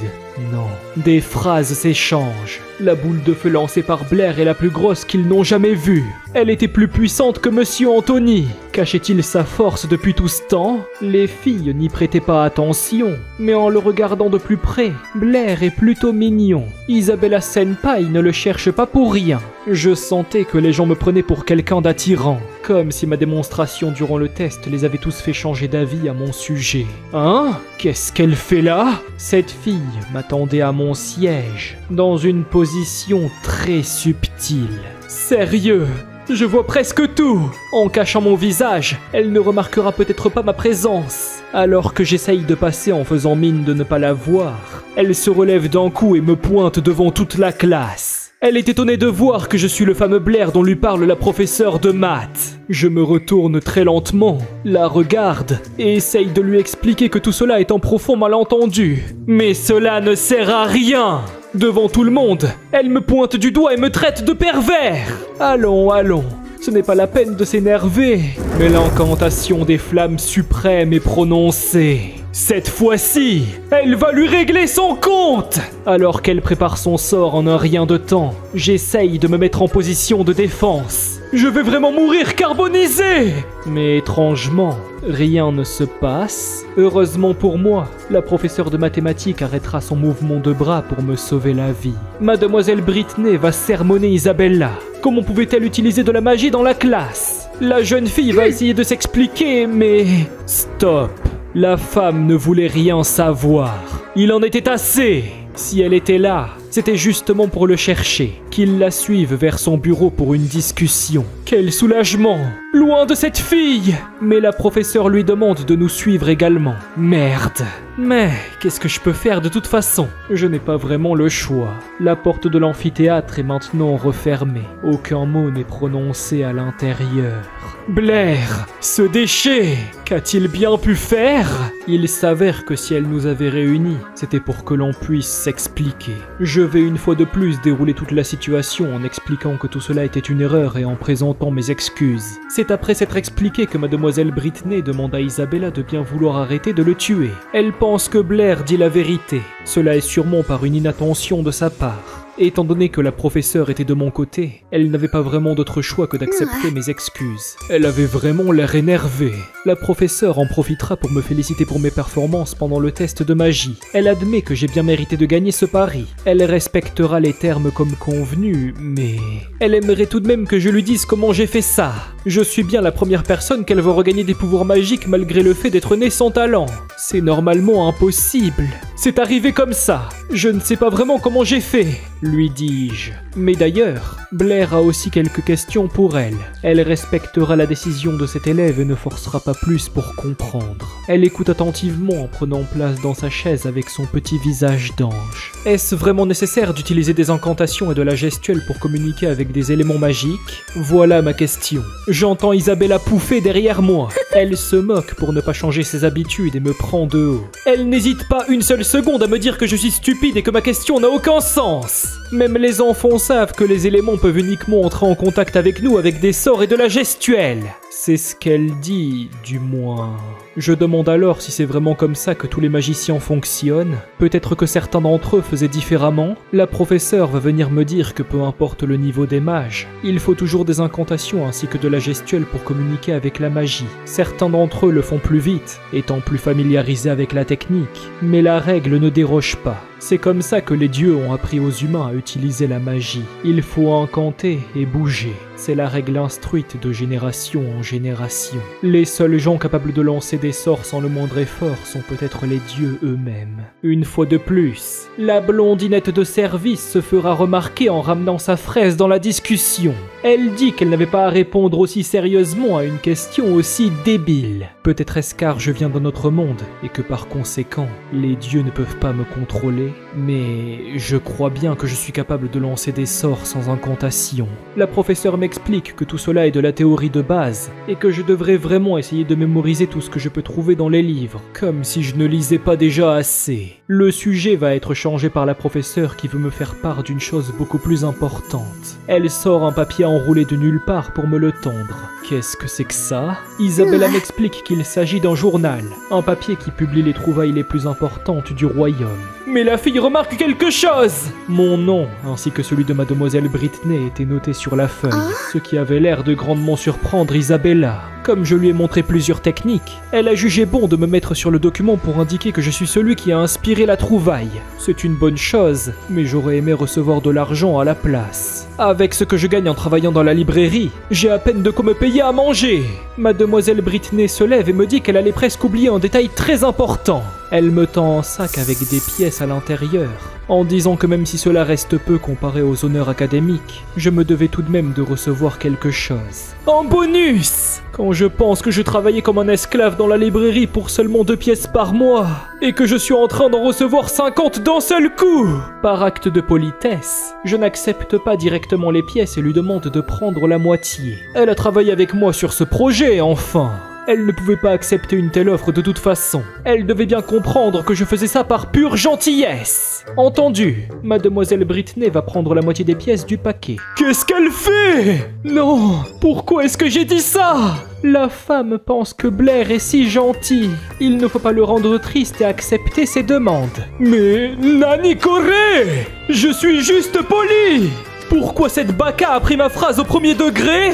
Non. Des phrases s'échangent. La boule de feu lancée par Blair est la plus grosse qu'ils n'ont jamais vue. Elle était plus puissante que Monsieur Anthony. Cachait-il sa force depuis tout ce temps? Les filles n'y prêtaient pas attention. Mais en le regardant de plus près, Blair est plutôt mignon. Isabella Senpai ne le cherche pas pour rien. Je sentais que les gens me prenaient pour quelqu'un d'attirant. Comme si ma démonstration durant le test les avait tous fait changer d'avis à mon sujet. Hein? Qu'est-ce qu'elle fait là? Cette fille m'attendait à mon siège, dans une position très subtile. Sérieux? Je vois presque tout. En cachant mon visage, elle ne remarquera peut-être pas ma présence. Alors que j'essaye de passer en faisant mine de ne pas la voir, elle se relève d'un coup et me pointe devant toute la classe. Elle est étonnée de voir que je suis le fameux Blair dont lui parle la professeure de maths. Je me retourne très lentement, la regarde et essaye de lui expliquer que tout cela est un profond malentendu. Mais cela ne sert à rien. Devant tout le monde, elle me pointe du doigt et me traite de pervers. Allons, ce n'est pas la peine de s'énerver. Mais l'incantation des flammes suprêmes est prononcée. Cette fois-ci, elle va lui régler son compte! Alors qu'elle prépare son sort en un rien de temps, j'essaye de me mettre en position de défense. Je vais vraiment mourir carbonisé! Mais étrangement, rien ne se passe. Heureusement pour moi, la professeure de mathématiques arrêtera son mouvement de bras pour me sauver la vie. Mademoiselle Britney va sermonner Isabella. Comment pouvait-elle utiliser de la magie dans la classe? La jeune fille va essayer de s'expliquer, mais... Stop! La femme ne voulait rien savoir. Il en était assez. Si elle était là, C'était justement pour le chercher, qu'il la suive vers son bureau pour une discussion. Quel soulagement! Loin de cette fille! Mais la professeure lui demande de nous suivre également. Merde! Mais qu'est-ce que je peux faire de toute façon? Je n'ai pas vraiment le choix. La porte de l'amphithéâtre est maintenant refermée. Aucun mot n'est prononcé à l'intérieur. Blair, ce déchet, qu'a-t-il bien pu faire? Il s'avère que si elle nous avait réunis, c'était pour que l'on puisse s'expliquer. Je vais une fois de plus dérouler toute la situation en expliquant que tout cela était une erreur et en présentant mes excuses. C'est après s'être expliqué que mademoiselle Britney demande à Isabella de bien vouloir arrêter de le tuer. Elle pense que Blair dit la vérité. Cela est sûrement par une inattention de sa part. Étant donné que la professeure était de mon côté, elle n'avait pas vraiment d'autre choix que d'accepter mes excuses. Elle avait vraiment l'air énervée. La professeure en profitera pour me féliciter pour mes performances pendant le test de magie. Elle admet que j'ai bien mérité de gagner ce pari. Elle respectera les termes comme convenu, mais... elle aimerait tout de même que je lui dise comment j'ai fait ça. Je suis bien la première personne qu'elle va regagner des pouvoirs magiques malgré le fait d'être née sans talent. C'est normalement impossible. C'est arrivé comme ça. Je ne sais pas vraiment comment j'ai fait, lui dis-je. Mais d'ailleurs, Blair a aussi quelques questions pour elle. Elle respectera la décision de cet élève et ne forcera pas plus pour comprendre. Elle écoute attentivement en prenant place dans sa chaise avec son petit visage d'ange. Est-ce vraiment nécessaire d'utiliser des incantations et de la gestuelle pour communiquer avec des éléments magiques? Voilà ma question. J'entends Isabella pouffer derrière moi. Elle se moque pour ne pas changer ses habitudes et me prend de haut. Elle n'hésite pas une seule seconde à me dire que je suis stupide et que ma question n'a aucun sens. Même les enfants savent que les éléments peuvent uniquement entrer en contact avec nous avec des sorts et de la gestuelle. C'est ce qu'elle dit, du moins. Je demande alors si c'est vraiment comme ça que tous les magiciens fonctionnent. Peut-être que certains d'entre eux faisaient différemment. La professeure va venir me dire que peu importe le niveau des mages, il faut toujours des incantations ainsi que de la gestuelle pour communiquer avec la magie. Certains d'entre eux le font plus vite, étant plus familiarisés avec la technique, mais la règle ne déroge pas. C'est comme ça que les dieux ont appris aux humains à utiliser la magie. Il faut incanter et bouger. C'est la règle instruite de génération en génération. Les seuls gens capables de lancer des sorts sans le moindre effort sont peut-être les dieux eux-mêmes. Une fois de plus, la blondinette de service se fera remarquer en ramenant sa fraise dans la discussion. Elle dit qu'elle n'avait pas à répondre aussi sérieusement à une question aussi débile. Peut-être est-ce car je viens d'un autre monde et que par conséquent, les dieux ne peuvent pas me contrôler, mais je crois bien que je suis capable de lancer des sorts sans incantation. La professeure m'explique que tout cela est de la théorie de base et que je devrais vraiment essayer de mémoriser tout ce que je peux trouver dans les livres, comme si je ne lisais pas déjà assez. Le sujet va être changé par la professeure qui veut me faire part d'une chose beaucoup plus importante. Elle sort un papier enroulé de nulle part pour me le tendre. Qu'est-ce que c'est que ça? Isabella m'explique qu'il s'agit d'un journal, un papier qui publie les trouvailles les plus importantes du royaume. Mais la fille remarque quelque chose! Mon nom, ainsi que celui de mademoiselle Britney, était noté sur la feuille, ce qui avait l'air de grandement surprendre Isabella. Comme je lui ai montré plusieurs techniques, elle a jugé bon de me mettre sur le document pour indiquer que je suis celui qui a inspiré la trouvaille. C'est une bonne chose, mais j'aurais aimé recevoir de l'argent à la place. Avec ce que je gagne en travaillant dans la librairie, j'ai à peine de quoi me payer à manger. Mademoiselle Britney se lève et me dit qu'elle allait presque oublier un détail très important. Elle me tend un sac avec des pièces à l'intérieur, en disant que même si cela reste peu comparé aux honneurs académiques, je me devais tout de même de recevoir quelque chose. En bonus! Quand je pense que je travaillais comme un esclave dans la librairie pour seulement 2 pièces par mois, et que je suis en train d'en recevoir 50 d'un seul coup! Par acte de politesse, je n'accepte pas directement les pièces et lui demande de prendre la moitié. Elle a travaillé avec moi sur ce projet, enfin! Elle ne pouvait pas accepter une telle offre de toute façon. Elle devait bien comprendre que je faisais ça par pure gentillesse. Entendu, mademoiselle Britney va prendre la moitié des pièces du paquet. Qu'est-ce qu'elle fait? Non, pourquoi est-ce que j'ai dit ça? La femme pense que Blair est si gentil. Il ne faut pas le rendre triste et accepter ses demandes. Mais Nani Corée! Je suis juste poli! Pourquoi cette baka a pris ma phrase au premier degré?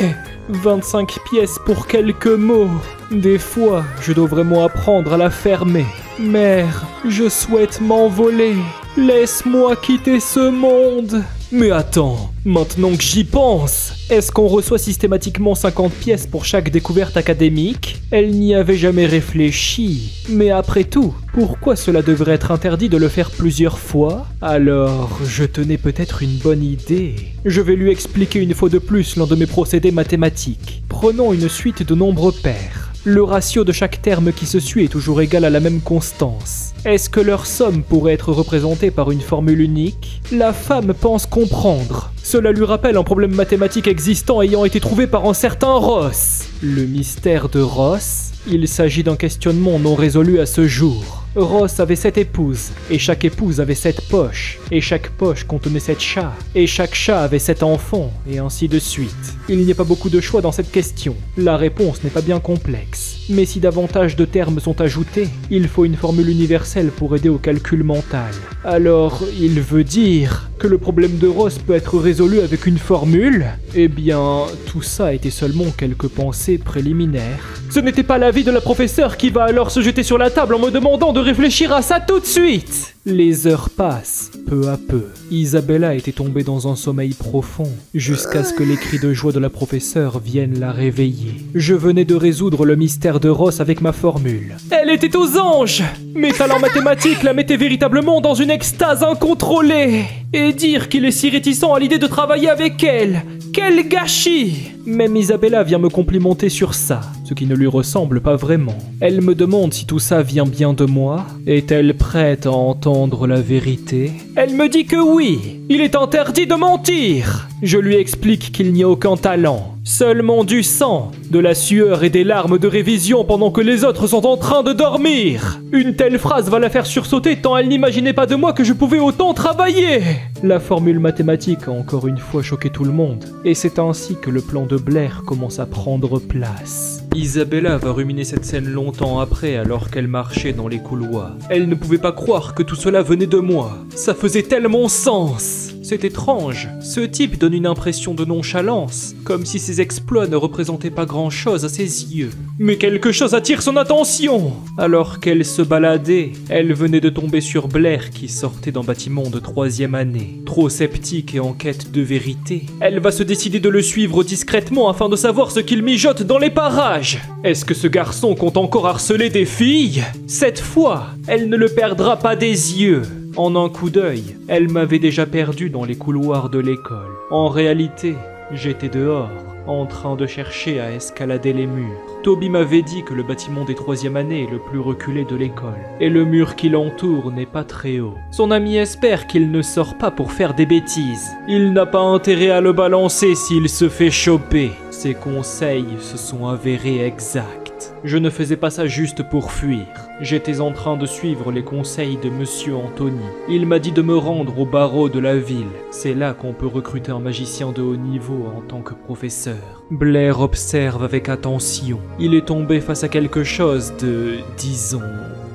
25 pièces pour quelques mots. Des fois, je dois vraiment apprendre à la fermer. Mère, je souhaite m'envoler. Laisse-moi quitter ce monde. Mais attends, maintenant que j'y pense, est-ce qu'on reçoit systématiquement 50 pièces pour chaque découverte académique? Elle n'y avait jamais réfléchi. Mais après tout, pourquoi cela devrait être interdit de le faire plusieurs fois? Alors, je tenais peut-être une bonne idée. Je vais lui expliquer une fois de plus l'un de mes procédés mathématiques. Prenons une suite de nombres pairs. Le ratio de chaque terme qui se suit est toujours égal à la même constance. Est-ce que leur somme pourrait être représentée par une formule unique? La femme pense comprendre. Cela lui rappelle un problème mathématique existant ayant été trouvé par un certain Ross. Le mystère de Ross? Il s'agit d'un questionnement non résolu à ce jour. Ross avait 7 épouses, et chaque épouse avait 7 poches, et chaque poche contenait 7 chats, et chaque chat avait 7 enfants, et ainsi de suite. Il n'y a pas beaucoup de choix dans cette question. La réponse n'est pas bien complexe. Mais si davantage de termes sont ajoutés, il faut une formule universelle pour aider au calcul mental. Alors, il veut dire que le problème de Ross peut être résolu avec une formule? Eh bien, tout ça était seulement quelques pensées préliminaires. Ce n'était pas l'avis de la professeure qui va alors se jeter sur la table en me demandant de réfléchir à ça tout de suite. Les heures passent, peu à peu. Isabella était tombée dans un sommeil profond, jusqu'à ce que les cris de joie de la professeure viennent la réveiller. Je venais de résoudre le mystère de Ross avec ma formule. Elle était aux anges! Mes talents mathématiques la mettaient véritablement dans une extase incontrôlée. Et dire qu'il est si réticent à l'idée de travailler avec elle, quel gâchis! Même Isabella vient me complimenter sur ça, ce qui ne lui ressemble pas vraiment. Elle me demande si tout ça vient bien de moi. Est-elle prête à entendre la vérité? Elle me dit que oui, il est interdit de mentir. Je lui explique qu'il n'y a aucun talent, seulement du sang, de la sueur et des larmes de révision pendant que les autres sont en train de dormir. Une telle phrase va la faire sursauter tant elle n'imaginait pas de moi que je pouvais autant travailler. La formule mathématique a encore une fois choqué tout le monde, et c'est ainsi que le plan de Blair commence à prendre place. Isabella va ruminer cette scène longtemps après alors qu'elle marchait dans les couloirs. Elle ne pouvait pas croire que tout cela venait de moi. Ça faisait tellement sens. C'est étrange, ce type donne une impression de nonchalance, comme si ses exploits ne représentaient pas grand-chose à ses yeux. Mais quelque chose attire son attention. Alors qu'elle se baladait, elle venait de tomber sur Blair qui sortait d'un bâtiment de 3e année. Trop sceptique et en quête de vérité, elle va se décider de le suivre discrètement afin de savoir ce qu'il mijote dans les parages. Est-ce que ce garçon compte encore harceler des filles? Cette fois, elle ne le perdra pas des yeux. En un coup d'œil, elle m'avait déjà perdu dans les couloirs de l'école. En réalité, j'étais dehors, en train de chercher à escalader les murs. Toby m'avait dit que le bâtiment des 3e années est le plus reculé de l'école, et le mur qui l'entoure n'est pas très haut. Son ami espère qu'il ne sort pas pour faire des bêtises. Il n'a pas intérêt à le balancer s'il se fait choper. Ses conseils se sont avérés exacts. Je ne faisais pas ça juste pour fuir. J'étais en train de suivre les conseils de Monsieur Anthony. Il m'a dit de me rendre au barreau de la ville. C'est là qu'on peut recruter un magicien de haut niveau en tant que professeur. Blair observe avec attention. Il est tombé face à quelque chose de, disons,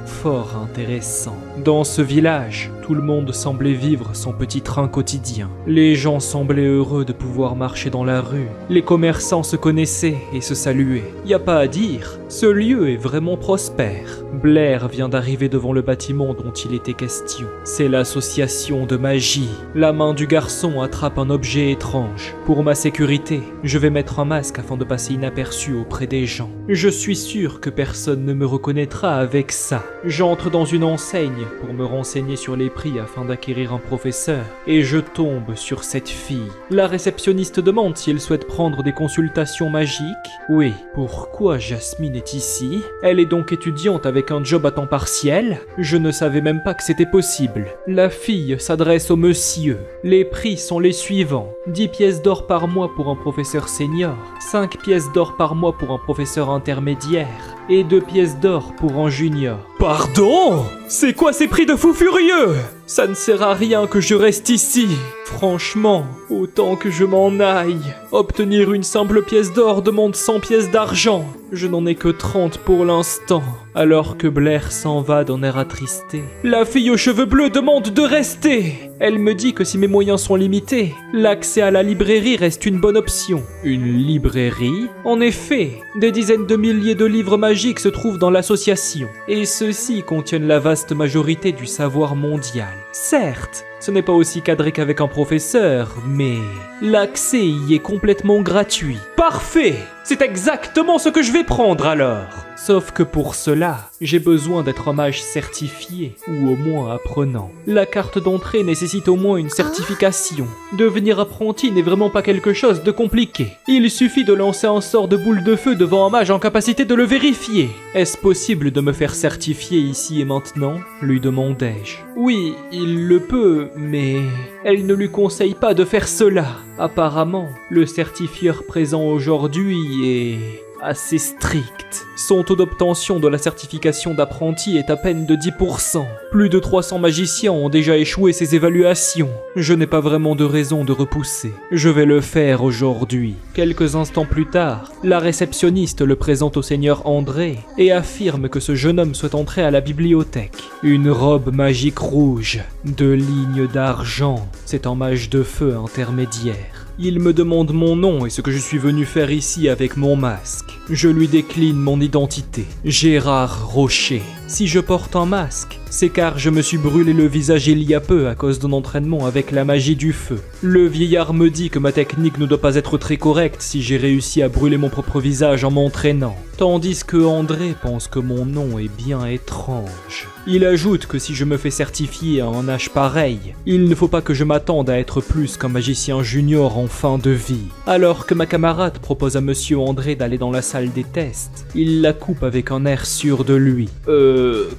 fort intéressant. Dans ce village, tout le monde semblait vivre son petit train quotidien. Les gens semblaient heureux de pouvoir marcher dans la rue. Les commerçants se connaissaient et se saluaient. Y a pas à dire, ce lieu est vraiment prospère. Blair vient d'arriver devant le bâtiment dont il était question. C'est l'association de magie. La main du garçon attrape un objet étrange. Pour ma sécurité, je vais mettre un masque afin de passer inaperçu auprès des gens. Je suis sûr que personne ne me reconnaîtra avec ça. J'entre dans une enseigne pour me renseigner sur les prix afin d'acquérir un professeur, et je tombe sur cette fille. La réceptionniste demande si elle souhaite prendre des consultations magiques. Oui, pourquoi Jasmine est ici? Elle est donc étudiante avec un job à temps partiel? Je ne savais même pas que c'était possible. La fille s'adresse au monsieur. Les prix sont les suivants. 10 pièces d'or par mois pour un professeur senior, 5 pièces d'or par mois pour un professeur intermédiaire, et 2 pièces d'or pour un junior. Pardon? C'est quoi ces prix de fou furieux? Ça ne sert à rien que je reste ici. Franchement, autant que je m'en aille. Obtenir une simple pièce d'or demande 100 pièces d'argent. Je n'en ai que 30 pour l'instant. Alors que Blair s'en va d'un air attristé. La fille aux cheveux bleus demande de rester. Elle me dit que si mes moyens sont limités, l'accès à la librairie reste une bonne option. Une librairie? En effet, des dizaines de milliers de livres magiques se trouvent dans l'association. Et ceux-ci contiennent la vaste majorité du savoir mondial. Certes, ce n'est pas aussi cadré qu'avec un professeur, mais l'accès y est complètement gratuit. Parfait! C'est exactement ce que je vais prendre alors! Sauf que pour cela, j'ai besoin d'être un mage certifié, ou au moins apprenant. La carte d'entrée nécessite au moins une certification. Devenir apprenti n'est vraiment pas quelque chose de compliqué. Il suffit de lancer un sort de boule de feu devant un mage en capacité de le vérifier. Est-ce possible de me faire certifier ici et maintenant? Lui demandai-je. Oui, il le peut, mais elle ne lui conseille pas de faire cela. Apparemment, le certifieur présent aujourd'hui est assez strict. Son taux d'obtention de la certification d'apprenti est à peine de 10%. Plus de 300 magiciens ont déjà échoué ces évaluations. Je n'ai pas vraiment de raison de repousser. Je vais le faire aujourd'hui. Quelques instants plus tard, la réceptionniste le présente au seigneur André et affirme que ce jeune homme souhaite entrer à la bibliothèque. Une robe magique rouge, 2 lignes d'argent. C'est un mage de feu intermédiaire. Il me demande mon nom et ce que je suis venu faire ici avec mon masque. Je lui décline mon identité. Gérard Rocher. Si je porte un masque, c'est car je me suis brûlé le visage il y a peu à cause d'un entraînement avec la magie du feu. Le vieillard me dit que ma technique ne doit pas être très correcte si j'ai réussi à brûler mon propre visage en m'entraînant. Tandis que André pense que mon nom est bien étrange. Il ajoute que si je me fais certifier à un âge pareil, il ne faut pas que je m'attende à être plus qu'un magicien junior en fin de vie. Alors que ma camarade propose à monsieur André d'aller dans la salle des tests, il la coupe avec un air sûr de lui.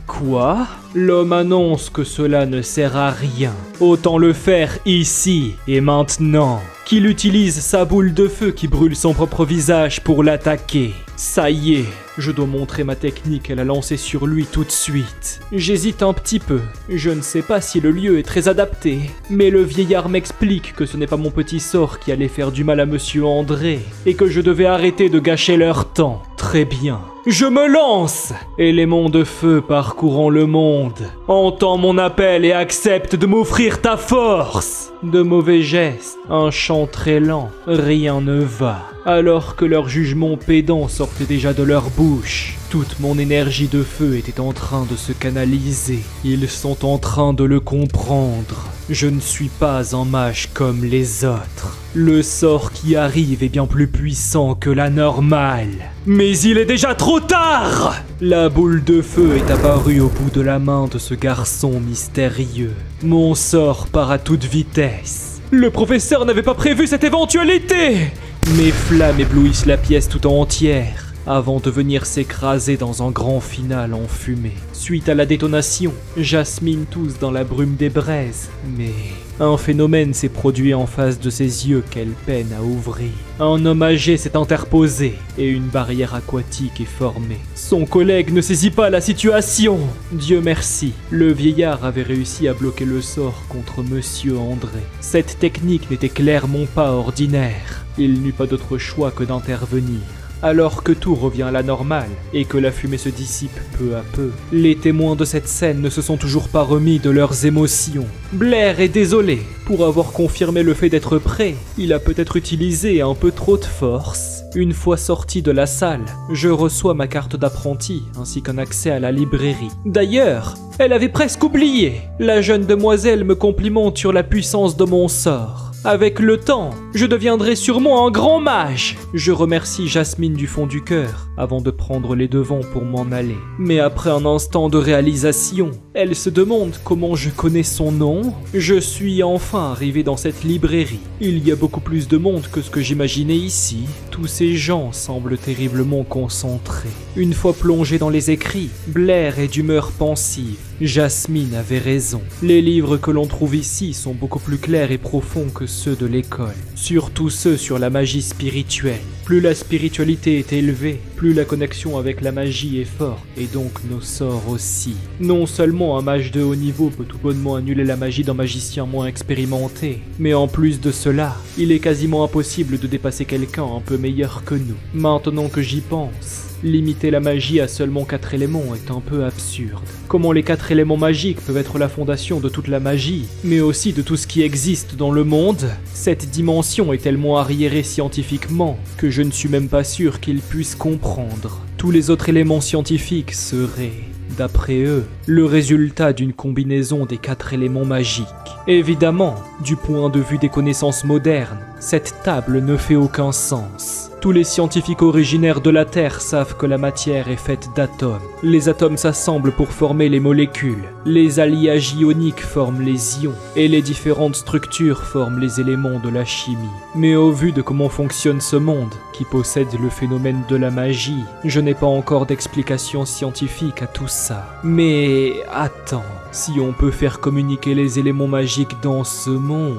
Quoi? L'homme annonce que cela ne sert à rien. Autant le faire ici et maintenant. Qu'il utilise sa boule de feu qui brûle son propre visage pour l'attaquer. Ça y est, je dois montrer ma technique et la lancer sur lui tout de suite. J'hésite un petit peu. Je ne sais pas si le lieu est très adapté. Mais le vieillard m'explique que ce n'est pas mon petit sort qui allait faire du mal à monsieur André et que je devais arrêter de gâcher leur temps. Très bien. Je me lance! Élément de feu parcourant le monde. Entends mon appel et accepte de m'offrir ta force. De mauvais gestes, un chant très lent, rien ne va. Alors que leurs jugements pédants sortaient déjà de leur bouche, toute mon énergie de feu était en train de se canaliser. Ils sont en train de le comprendre. Je ne suis pas un mage comme les autres. Le sort qui arrive est bien plus puissant que la normale. Mais il est déjà trop tard! La boule de feu est apparue au bout de la main de ce garçon mystérieux. Mon sort part à toute vitesse. Le professeur n'avait pas prévu cette éventualité! Mes flammes éblouissent la pièce tout entière, avant de venir s'écraser dans un grand final en fumée. Suite à la détonation, Jasmine tousse dans la brume des braises, mais un phénomène s'est produit en face de ses yeux qu'elle peine à ouvrir. Un homme âgé s'est interposé et une barrière aquatique est formée. Son collègue ne saisit pas la situation. Dieu merci, le vieillard avait réussi à bloquer le sort contre monsieur André. Cette technique n'était clairement pas ordinaire. Il n'eut pas d'autre choix que d'intervenir. Alors que tout revient à la normale et que la fumée se dissipe peu à peu, les témoins de cette scène ne se sont toujours pas remis de leurs émotions. Blair est désolé. Pour avoir confirmé le fait d'être prêt, il a peut-être utilisé un peu trop de force. Une fois sorti de la salle, je reçois ma carte d'apprenti ainsi qu'un accès à la librairie. D'ailleurs, elle avait presque oublié. La jeune demoiselle me complimente sur la puissance de mon sort. Avec le temps, je deviendrai sûrement un grand mage. Je remercie Jasmine du fond du cœur avant de prendre les devants pour m'en aller. Mais après un instant de réalisation, elle se demande comment je connais son nom. Je suis enfin arrivé dans cette librairie. Il y a beaucoup plus de monde que ce que j'imaginais ici. Tous ces gens semblent terriblement concentrés. Une fois plongé dans les écrits, Blair est d'humeur pensive. Jasmine avait raison. Les livres que l'on trouve ici sont beaucoup plus clairs et profonds que ceux de l'école. Surtout ceux sur la magie spirituelle. Plus la spiritualité est élevée, plus la connexion avec la magie est forte, et donc nos sorts aussi. Non seulement un mage de haut niveau peut tout bonnement annuler la magie d'un magicien moins expérimenté, mais en plus de cela, il est quasiment impossible de dépasser quelqu'un un peu meilleur que nous. Maintenant que j'y pense, limiter la magie à seulement 4 éléments est un peu absurde. Comment les 4 éléments magiques peuvent être la fondation de toute la magie, mais aussi de tout ce qui existe dans le monde? Cette dimension est tellement arriérée scientifiquement que je ne suis même pas sûr qu'ils puissent comprendre. Tous les autres éléments scientifiques seraient d'après eux, le résultat d'une combinaison des 4 éléments magiques. Évidemment, du point de vue des connaissances modernes, cette table ne fait aucun sens. Tous les scientifiques originaires de la Terre savent que la matière est faite d'atomes. Les atomes s'assemblent pour former les molécules. Les alliages ioniques forment les ions. Et les différentes structures forment les éléments de la chimie. Mais au vu de comment fonctionne ce monde, qui possède le phénomène de la magie, je n'ai pas encore d'explication scientifique à tout ça. Mais attends, si on peut faire communiquer les éléments magiques dans ce monde...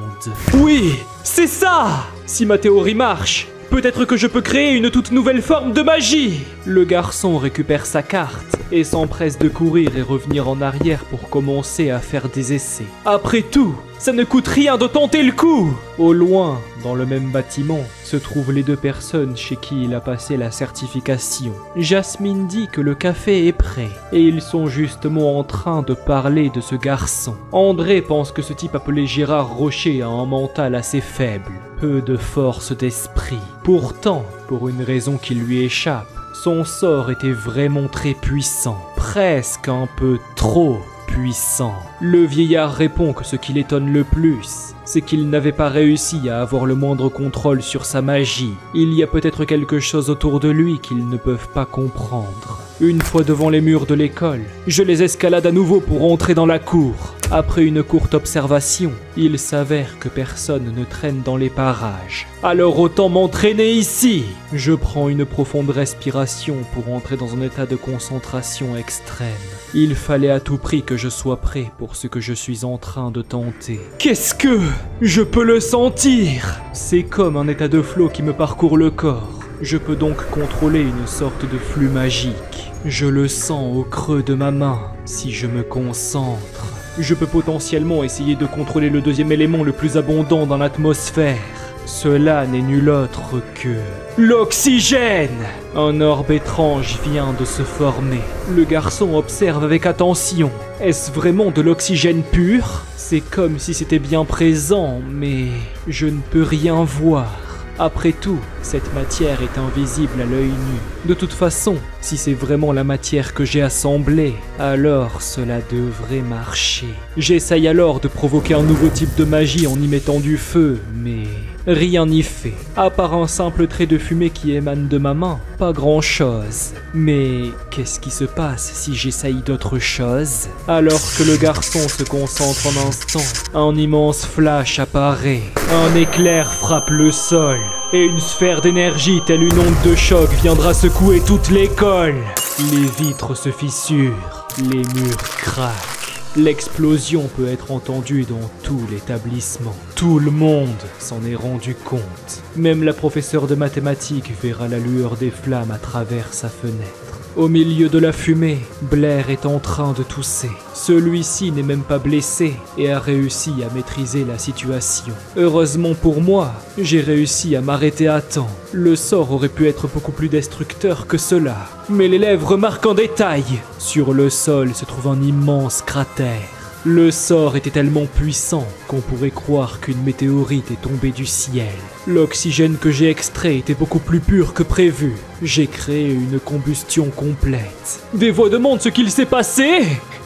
Oui, c'est ça! Si ma théorie marche, peut-être que je peux créer une toute nouvelle forme de magie! Le garçon récupère sa carte et s'empresse de courir et revenir en arrière pour commencer à faire des essais. Après tout, ça ne coûte rien de tenter le coup! Au loin, dans le même bâtiment, se trouvent les 2 personnes chez qui il a passé la certification. Jasmine dit que le café est prêt et ils sont justement en train de parler de ce garçon. André pense que ce type appelé Gérard Rocher a un mental assez faible, peu de force d'esprit. Pourtant, pour une raison qui lui échappe, son sort était vraiment très puissant, presque un peu trop puissant. Le vieillard répond que ce qui l'étonne le plus, c'est qu'il n'avait pas réussi à avoir le moindre contrôle sur sa magie. Il y a peut-être quelque chose autour de lui qu'ils ne peuvent pas comprendre. Une fois devant les murs de l'école, je les escalade à nouveau pour entrer dans la cour. Après une courte observation, il s'avère que personne ne traîne dans les parages. Alors autant m'entraîner ici! Je prends une profonde respiration pour entrer dans un état de concentration extrême. Il fallait à tout prix que je sois prêt pour ce que je suis en train de tenter. Qu'est-ce que... Je peux le sentir! C'est comme un état de flot qui me parcourt le corps. Je peux donc contrôler une sorte de flux magique. Je le sens au creux de ma main, si je me concentre. Je peux potentiellement essayer de contrôler le 2e élément le plus abondant dans l'atmosphère. Cela n'est nul autre que... l'oxygène! Un orbe étrange vient de se former. Le garçon observe avec attention. Est-ce vraiment de l'oxygène pur? C'est comme si c'était bien présent, mais je ne peux rien voir. Après tout, cette matière est invisible à l'œil nu. De toute façon, si c'est vraiment la matière que j'ai assemblée, alors cela devrait marcher. J'essaye alors de provoquer un nouveau type de magie en y mettant du feu, mais... rien n'y fait. À part un simple trait de fumée qui émane de ma main, pas grand-chose. Mais qu'est-ce qui se passe si j'essaye d'autre chose? Alors que le garçon se concentre un instant, un immense flash apparaît. Un éclair frappe le sol. Et une sphère d'énergie telle une onde de choc viendra secouer toute l'école. Les vitres se fissurent, les murs craquent. L'explosion peut être entendue dans tout l'établissement. Tout le monde s'en est rendu compte. Même la professeure de mathématiques verra la lueur des flammes à travers sa fenêtre. Au milieu de la fumée, Blair est en train de tousser. Celui-ci n'est même pas blessé et a réussi à maîtriser la situation. Heureusement pour moi, j'ai réussi à m'arrêter à temps. Le sort aurait pu être beaucoup plus destructeur que cela. Mais l'élève remarque en détail. Sur le sol se trouve un immense cratère. Le sort était tellement puissant qu'on pourrait croire qu'une météorite est tombée du ciel. L'oxygène que j'ai extrait était beaucoup plus pur que prévu. J'ai créé une combustion complète. Des voix demandent ce qu'il s'est passé.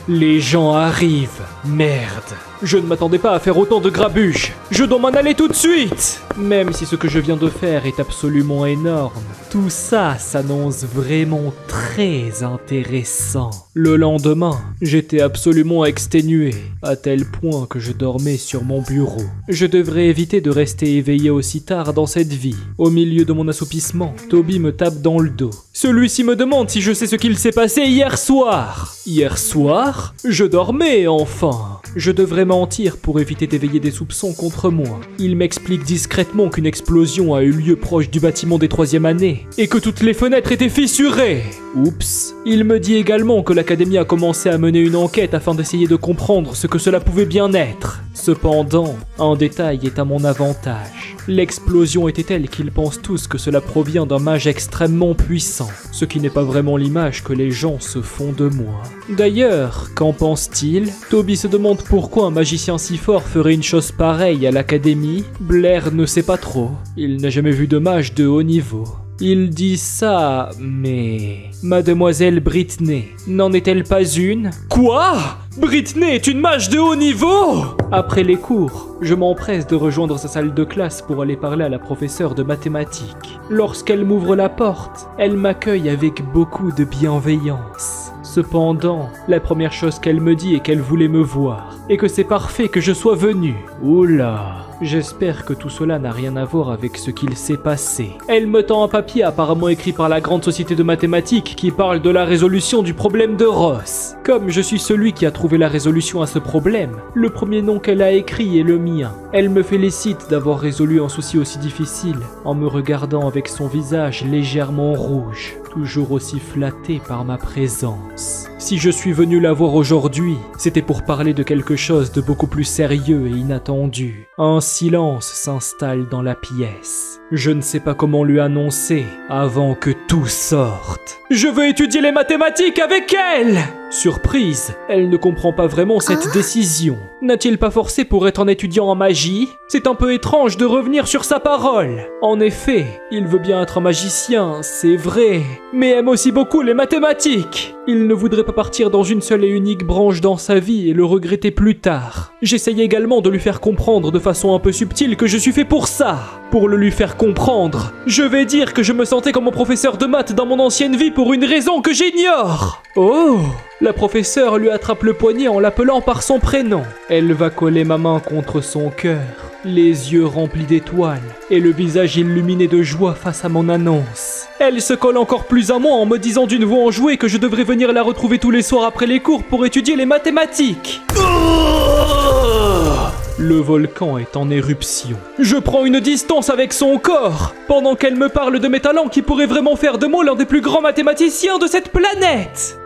Les gens arrivent. Merde. Je ne m'attendais pas à faire autant de grabuge. Je dois m'en aller tout de suite. Même si ce que je viens de faire est absolument énorme, tout ça s'annonce vraiment très intéressant. Le lendemain, j'étais absolument exténué, à tel point que je dormais sur mon bureau. Je devrais éviter de rester éveillé aussi tard dans cette vie. Au milieu de mon assoupissement, Toby me tape dans le dos. Celui-ci me demande si je sais ce qu'il s'est passé hier soir. Hier soir? Je dormais, enfin. Je devrais mentir pour éviter d'éveiller des soupçons contre moi. Il m'explique discrètement qu'une explosion a eu lieu proche du bâtiment des 3e années et que toutes les fenêtres étaient fissurées. Oups. Il me dit également que l'académie a commencé à mener une enquête afin d'essayer de comprendre ce que cela pouvait bien être. Cependant, un détail est à mon avantage. L'explosion était telle qu'ils pensent tous que cela provient d'un mage extrêmement puissant, ce qui n'est pas vraiment l'image que les gens se font de moi. D'ailleurs, qu'en pense-t-il? Toby se demande pourquoi un magicien si fort ferait une chose pareille à l'académie. Blair ne sait pas trop. Il n'a jamais vu de mage de haut niveau. Il dit ça, mais... Mademoiselle Britney, n'en est-elle pas une? Quoi? Britney est une mage de haut niveau! Après les cours, je m'empresse de rejoindre sa salle de classe pour aller parler à la professeure de mathématiques. Lorsqu'elle m'ouvre la porte, elle m'accueille avec beaucoup de bienveillance. Cependant, la première chose qu'elle me dit est qu'elle voulait me voir, et que c'est parfait que je sois venu. Oula! J'espère que tout cela n'a rien à voir avec ce qu'il s'est passé. Elle me tend un papier apparemment écrit par la grande société de mathématiques qui parle de la résolution du problème de Ross. Comme je suis celui qui a trouvé la résolution à ce problème, le premier nom qu'elle a écrit est le mien. Elle me félicite d'avoir résolu un souci aussi difficile en me regardant avec son visage légèrement rouge, toujours aussi flatté par ma présence. Si je suis venu la voir aujourd'hui, c'était pour parler de quelque chose de beaucoup plus sérieux et inattendu. Un silence s'installe dans la pièce. Je ne sais pas comment lui annoncer avant que tout sorte. Je veux étudier les mathématiques avec elle! Surprise, elle ne comprend pas vraiment cette décision. N'a-t-il pas forcé pour être un étudiant en magie? C'est un peu étrange de revenir sur sa parole. En effet, il veut bien être un magicien, c'est vrai, mais aime aussi beaucoup les mathématiques. Il ne voudrait pas partir dans une seule et unique branche dans sa vie et le regretter plus tard. J'essayais également de lui faire comprendre de façon un peu subtile que je suis fait pour ça. Pour le lui faire comprendre, je vais dire que je me sentais comme un professeur de maths dans mon ancienne vie pour une raison que j'ignore. Oh! La professeure lui attrape le poignet en l'appelant par son prénom. Elle va coller ma main contre son cœur, les yeux remplis d'étoiles et le visage illuminé de joie face à mon annonce. Elle se colle encore plus à moi en me disant d'une voix enjouée que je devrais venir la retrouver tous les soirs après les cours pour étudier les mathématiques. Le volcan est en éruption. Je prends une distance avec son corps, pendant qu'elle me parle de mes talents qui pourraient vraiment faire de moi l'un des plus grands mathématiciens de cette planète.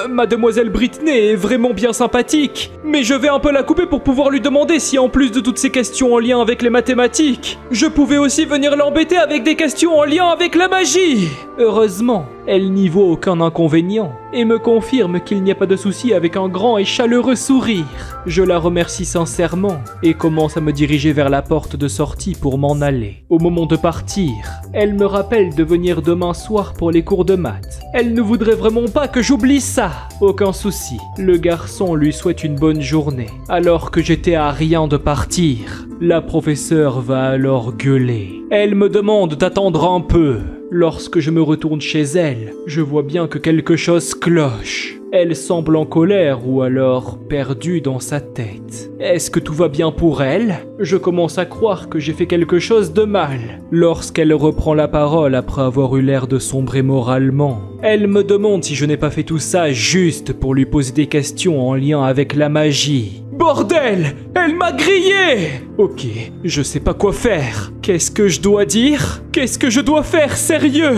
Mademoiselle Britney est vraiment bien sympathique, mais je vais un peu la couper pour pouvoir lui demander si en plus de toutes ces questions en lien avec les mathématiques, je pouvais aussi venir l'embêter avec des questions en lien avec la magie. Heureusement, elle n'y voit aucun inconvénient et me confirme qu'il n'y a pas de souci avec un grand et chaleureux sourire. Je la remercie sincèrement et commence à me diriger vers la porte de sortie pour m'en aller. Au moment de partir, elle me rappelle de venir demain soir pour les cours de maths. Elle ne voudrait vraiment pas que j'oublie ça. Aucun souci. Le garçon lui souhaite une bonne journée. Alors que j'étais à rien de partir, la professeure va alors gueuler. Elle me demande d'attendre un peu. Lorsque je me retourne chez elle, je vois bien que quelque chose cloche. Elle semble en colère ou alors perdue dans sa tête. Est-ce que tout va bien pour elle? Je commence à croire que j'ai fait quelque chose de mal. Lorsqu'elle reprend la parole après avoir eu l'air de sombrer moralement, elle me demande si je n'ai pas fait tout ça juste pour lui poser des questions en lien avec la magie. Bordel! Elle m'a grillé! Ok, je sais pas quoi faire. Qu'est-ce que je dois dire? Qu'est-ce que je dois faire, sérieux?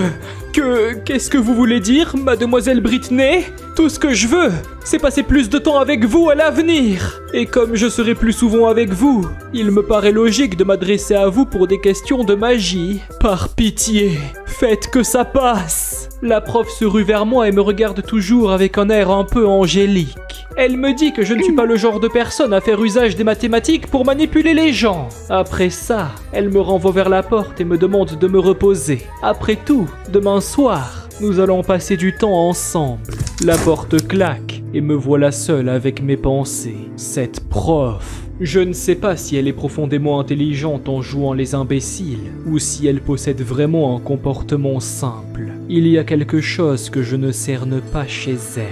Qu'est-ce que vous voulez dire, mademoiselle Britney? Tout ce que je veux, c'est passer plus de temps avec vous à l'avenir. Et comme je serai plus souvent avec vous, il me paraît logique de m'adresser à vous pour des questions de magie. Par pitié, faites que ça passe. La prof se rue vers moi et me regarde toujours avec un air un peu angélique. Elle me dit que je ne suis pas le genre de personne à faire usage des mathématiques pour manipuler les gens. Après ça, elle me renvoie vers la porte et me demande de me reposer. Après tout, demain soir, nous allons passer du temps ensemble. La porte claque et me voilà seul avec mes pensées. Cette prof... Je ne sais pas si elle est profondément intelligente en jouant les imbéciles ou si elle possède vraiment un comportement simple. Il y a quelque chose que je ne cerne pas chez elle.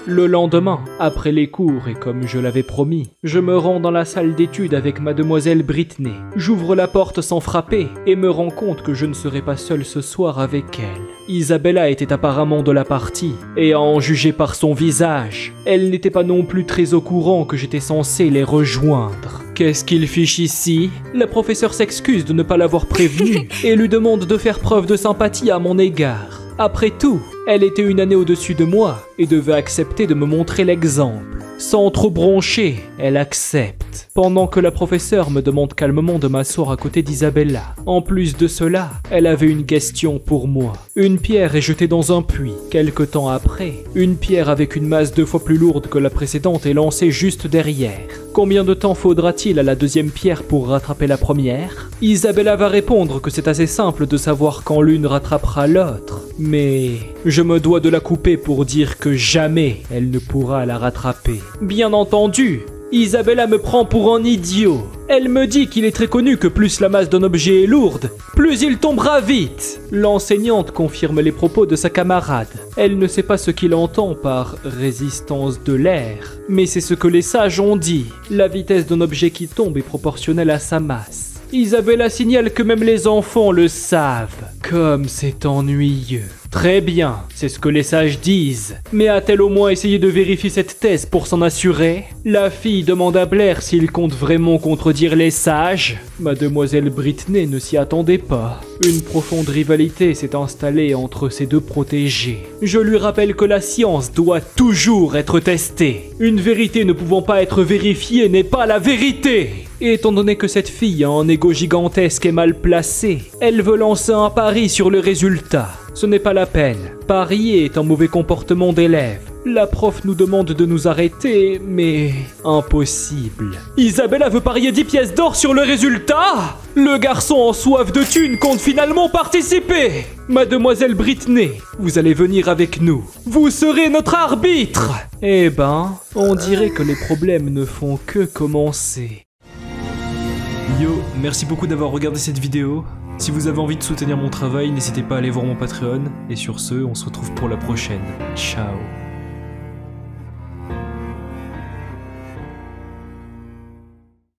Le lendemain, après les cours et comme je l'avais promis, je me rends dans la salle d'études avec mademoiselle Britney. J'ouvre la porte sans frapper et me rends compte que je ne serai pas seul ce soir avec elle. Isabella était apparemment de la partie et à en juger par son visage, elle n'était pas non plus très au courant que j'étais censé les rejoindre. Qu'est-ce qu'il fiche ici? La professeure s'excuse de ne pas l'avoir prévenu et lui demande de faire preuve de sympathie à mon égard. Après tout, Elle était une année au-dessus de moi et devait accepter de me montrer l'exemple. Sans trop broncher, elle accepte. Pendant que la professeure me demande calmement de m'asseoir à côté d'Isabella. En plus de cela, elle avait une question pour moi. Une pierre est jetée dans un puits. Quelque temps après, une pierre avec une masse 2 fois plus lourde que la précédente est lancée juste derrière. Combien de temps faudra-t-il à la deuxième pierre pour rattraper la première? Isabella va répondre que c'est assez simple de savoir quand l'une rattrapera l'autre. Mais je me dois de la couper pour dire que jamais elle ne pourra la rattraper. Bien entendu, Isabella me prend pour un idiot. Elle me dit qu'il est très connu que plus la masse d'un objet est lourde, plus il tombera vite. L'enseignante confirme les propos de sa camarade. Elle ne sait pas ce qu'il entend par résistance de l'air, mais c'est ce que les sages ont dit. La vitesse d'un objet qui tombe est proportionnelle à sa masse. Isabella signale que même les enfants le savent. Comme c'est ennuyeux. Très bien, c'est ce que les sages disent. Mais a-t-elle au moins essayé de vérifier cette thèse pour s'en assurer? La fille demande à Blair s'il compte vraiment contredire les sages. Mademoiselle Britney ne s'y attendait pas. Une profonde rivalité s'est installée entre ces deux protégés. Je lui rappelle que la science doit toujours être testée. Une vérité ne pouvant pas être vérifiée n'est pas la vérité. Et étant donné que cette fille a un ego gigantesque et mal placé, elle veut lancer un pari sur le résultat. Ce n'est pas la peine. Parier est un mauvais comportement d'élève. La prof nous demande de nous arrêter, mais impossible. Isabella veut parier 10 pièces d'or sur le résultat? Le garçon en soif de thunes compte finalement participer. Mademoiselle Britney, vous allez venir avec nous. Vous serez notre arbitre. Eh ben, on dirait que les problèmes ne font que commencer. Yo, merci beaucoup d'avoir regardé cette vidéo. Si vous avez envie de soutenir mon travail, n'hésitez pas à aller voir mon Patreon. Et sur ce, on se retrouve pour la prochaine. Ciao.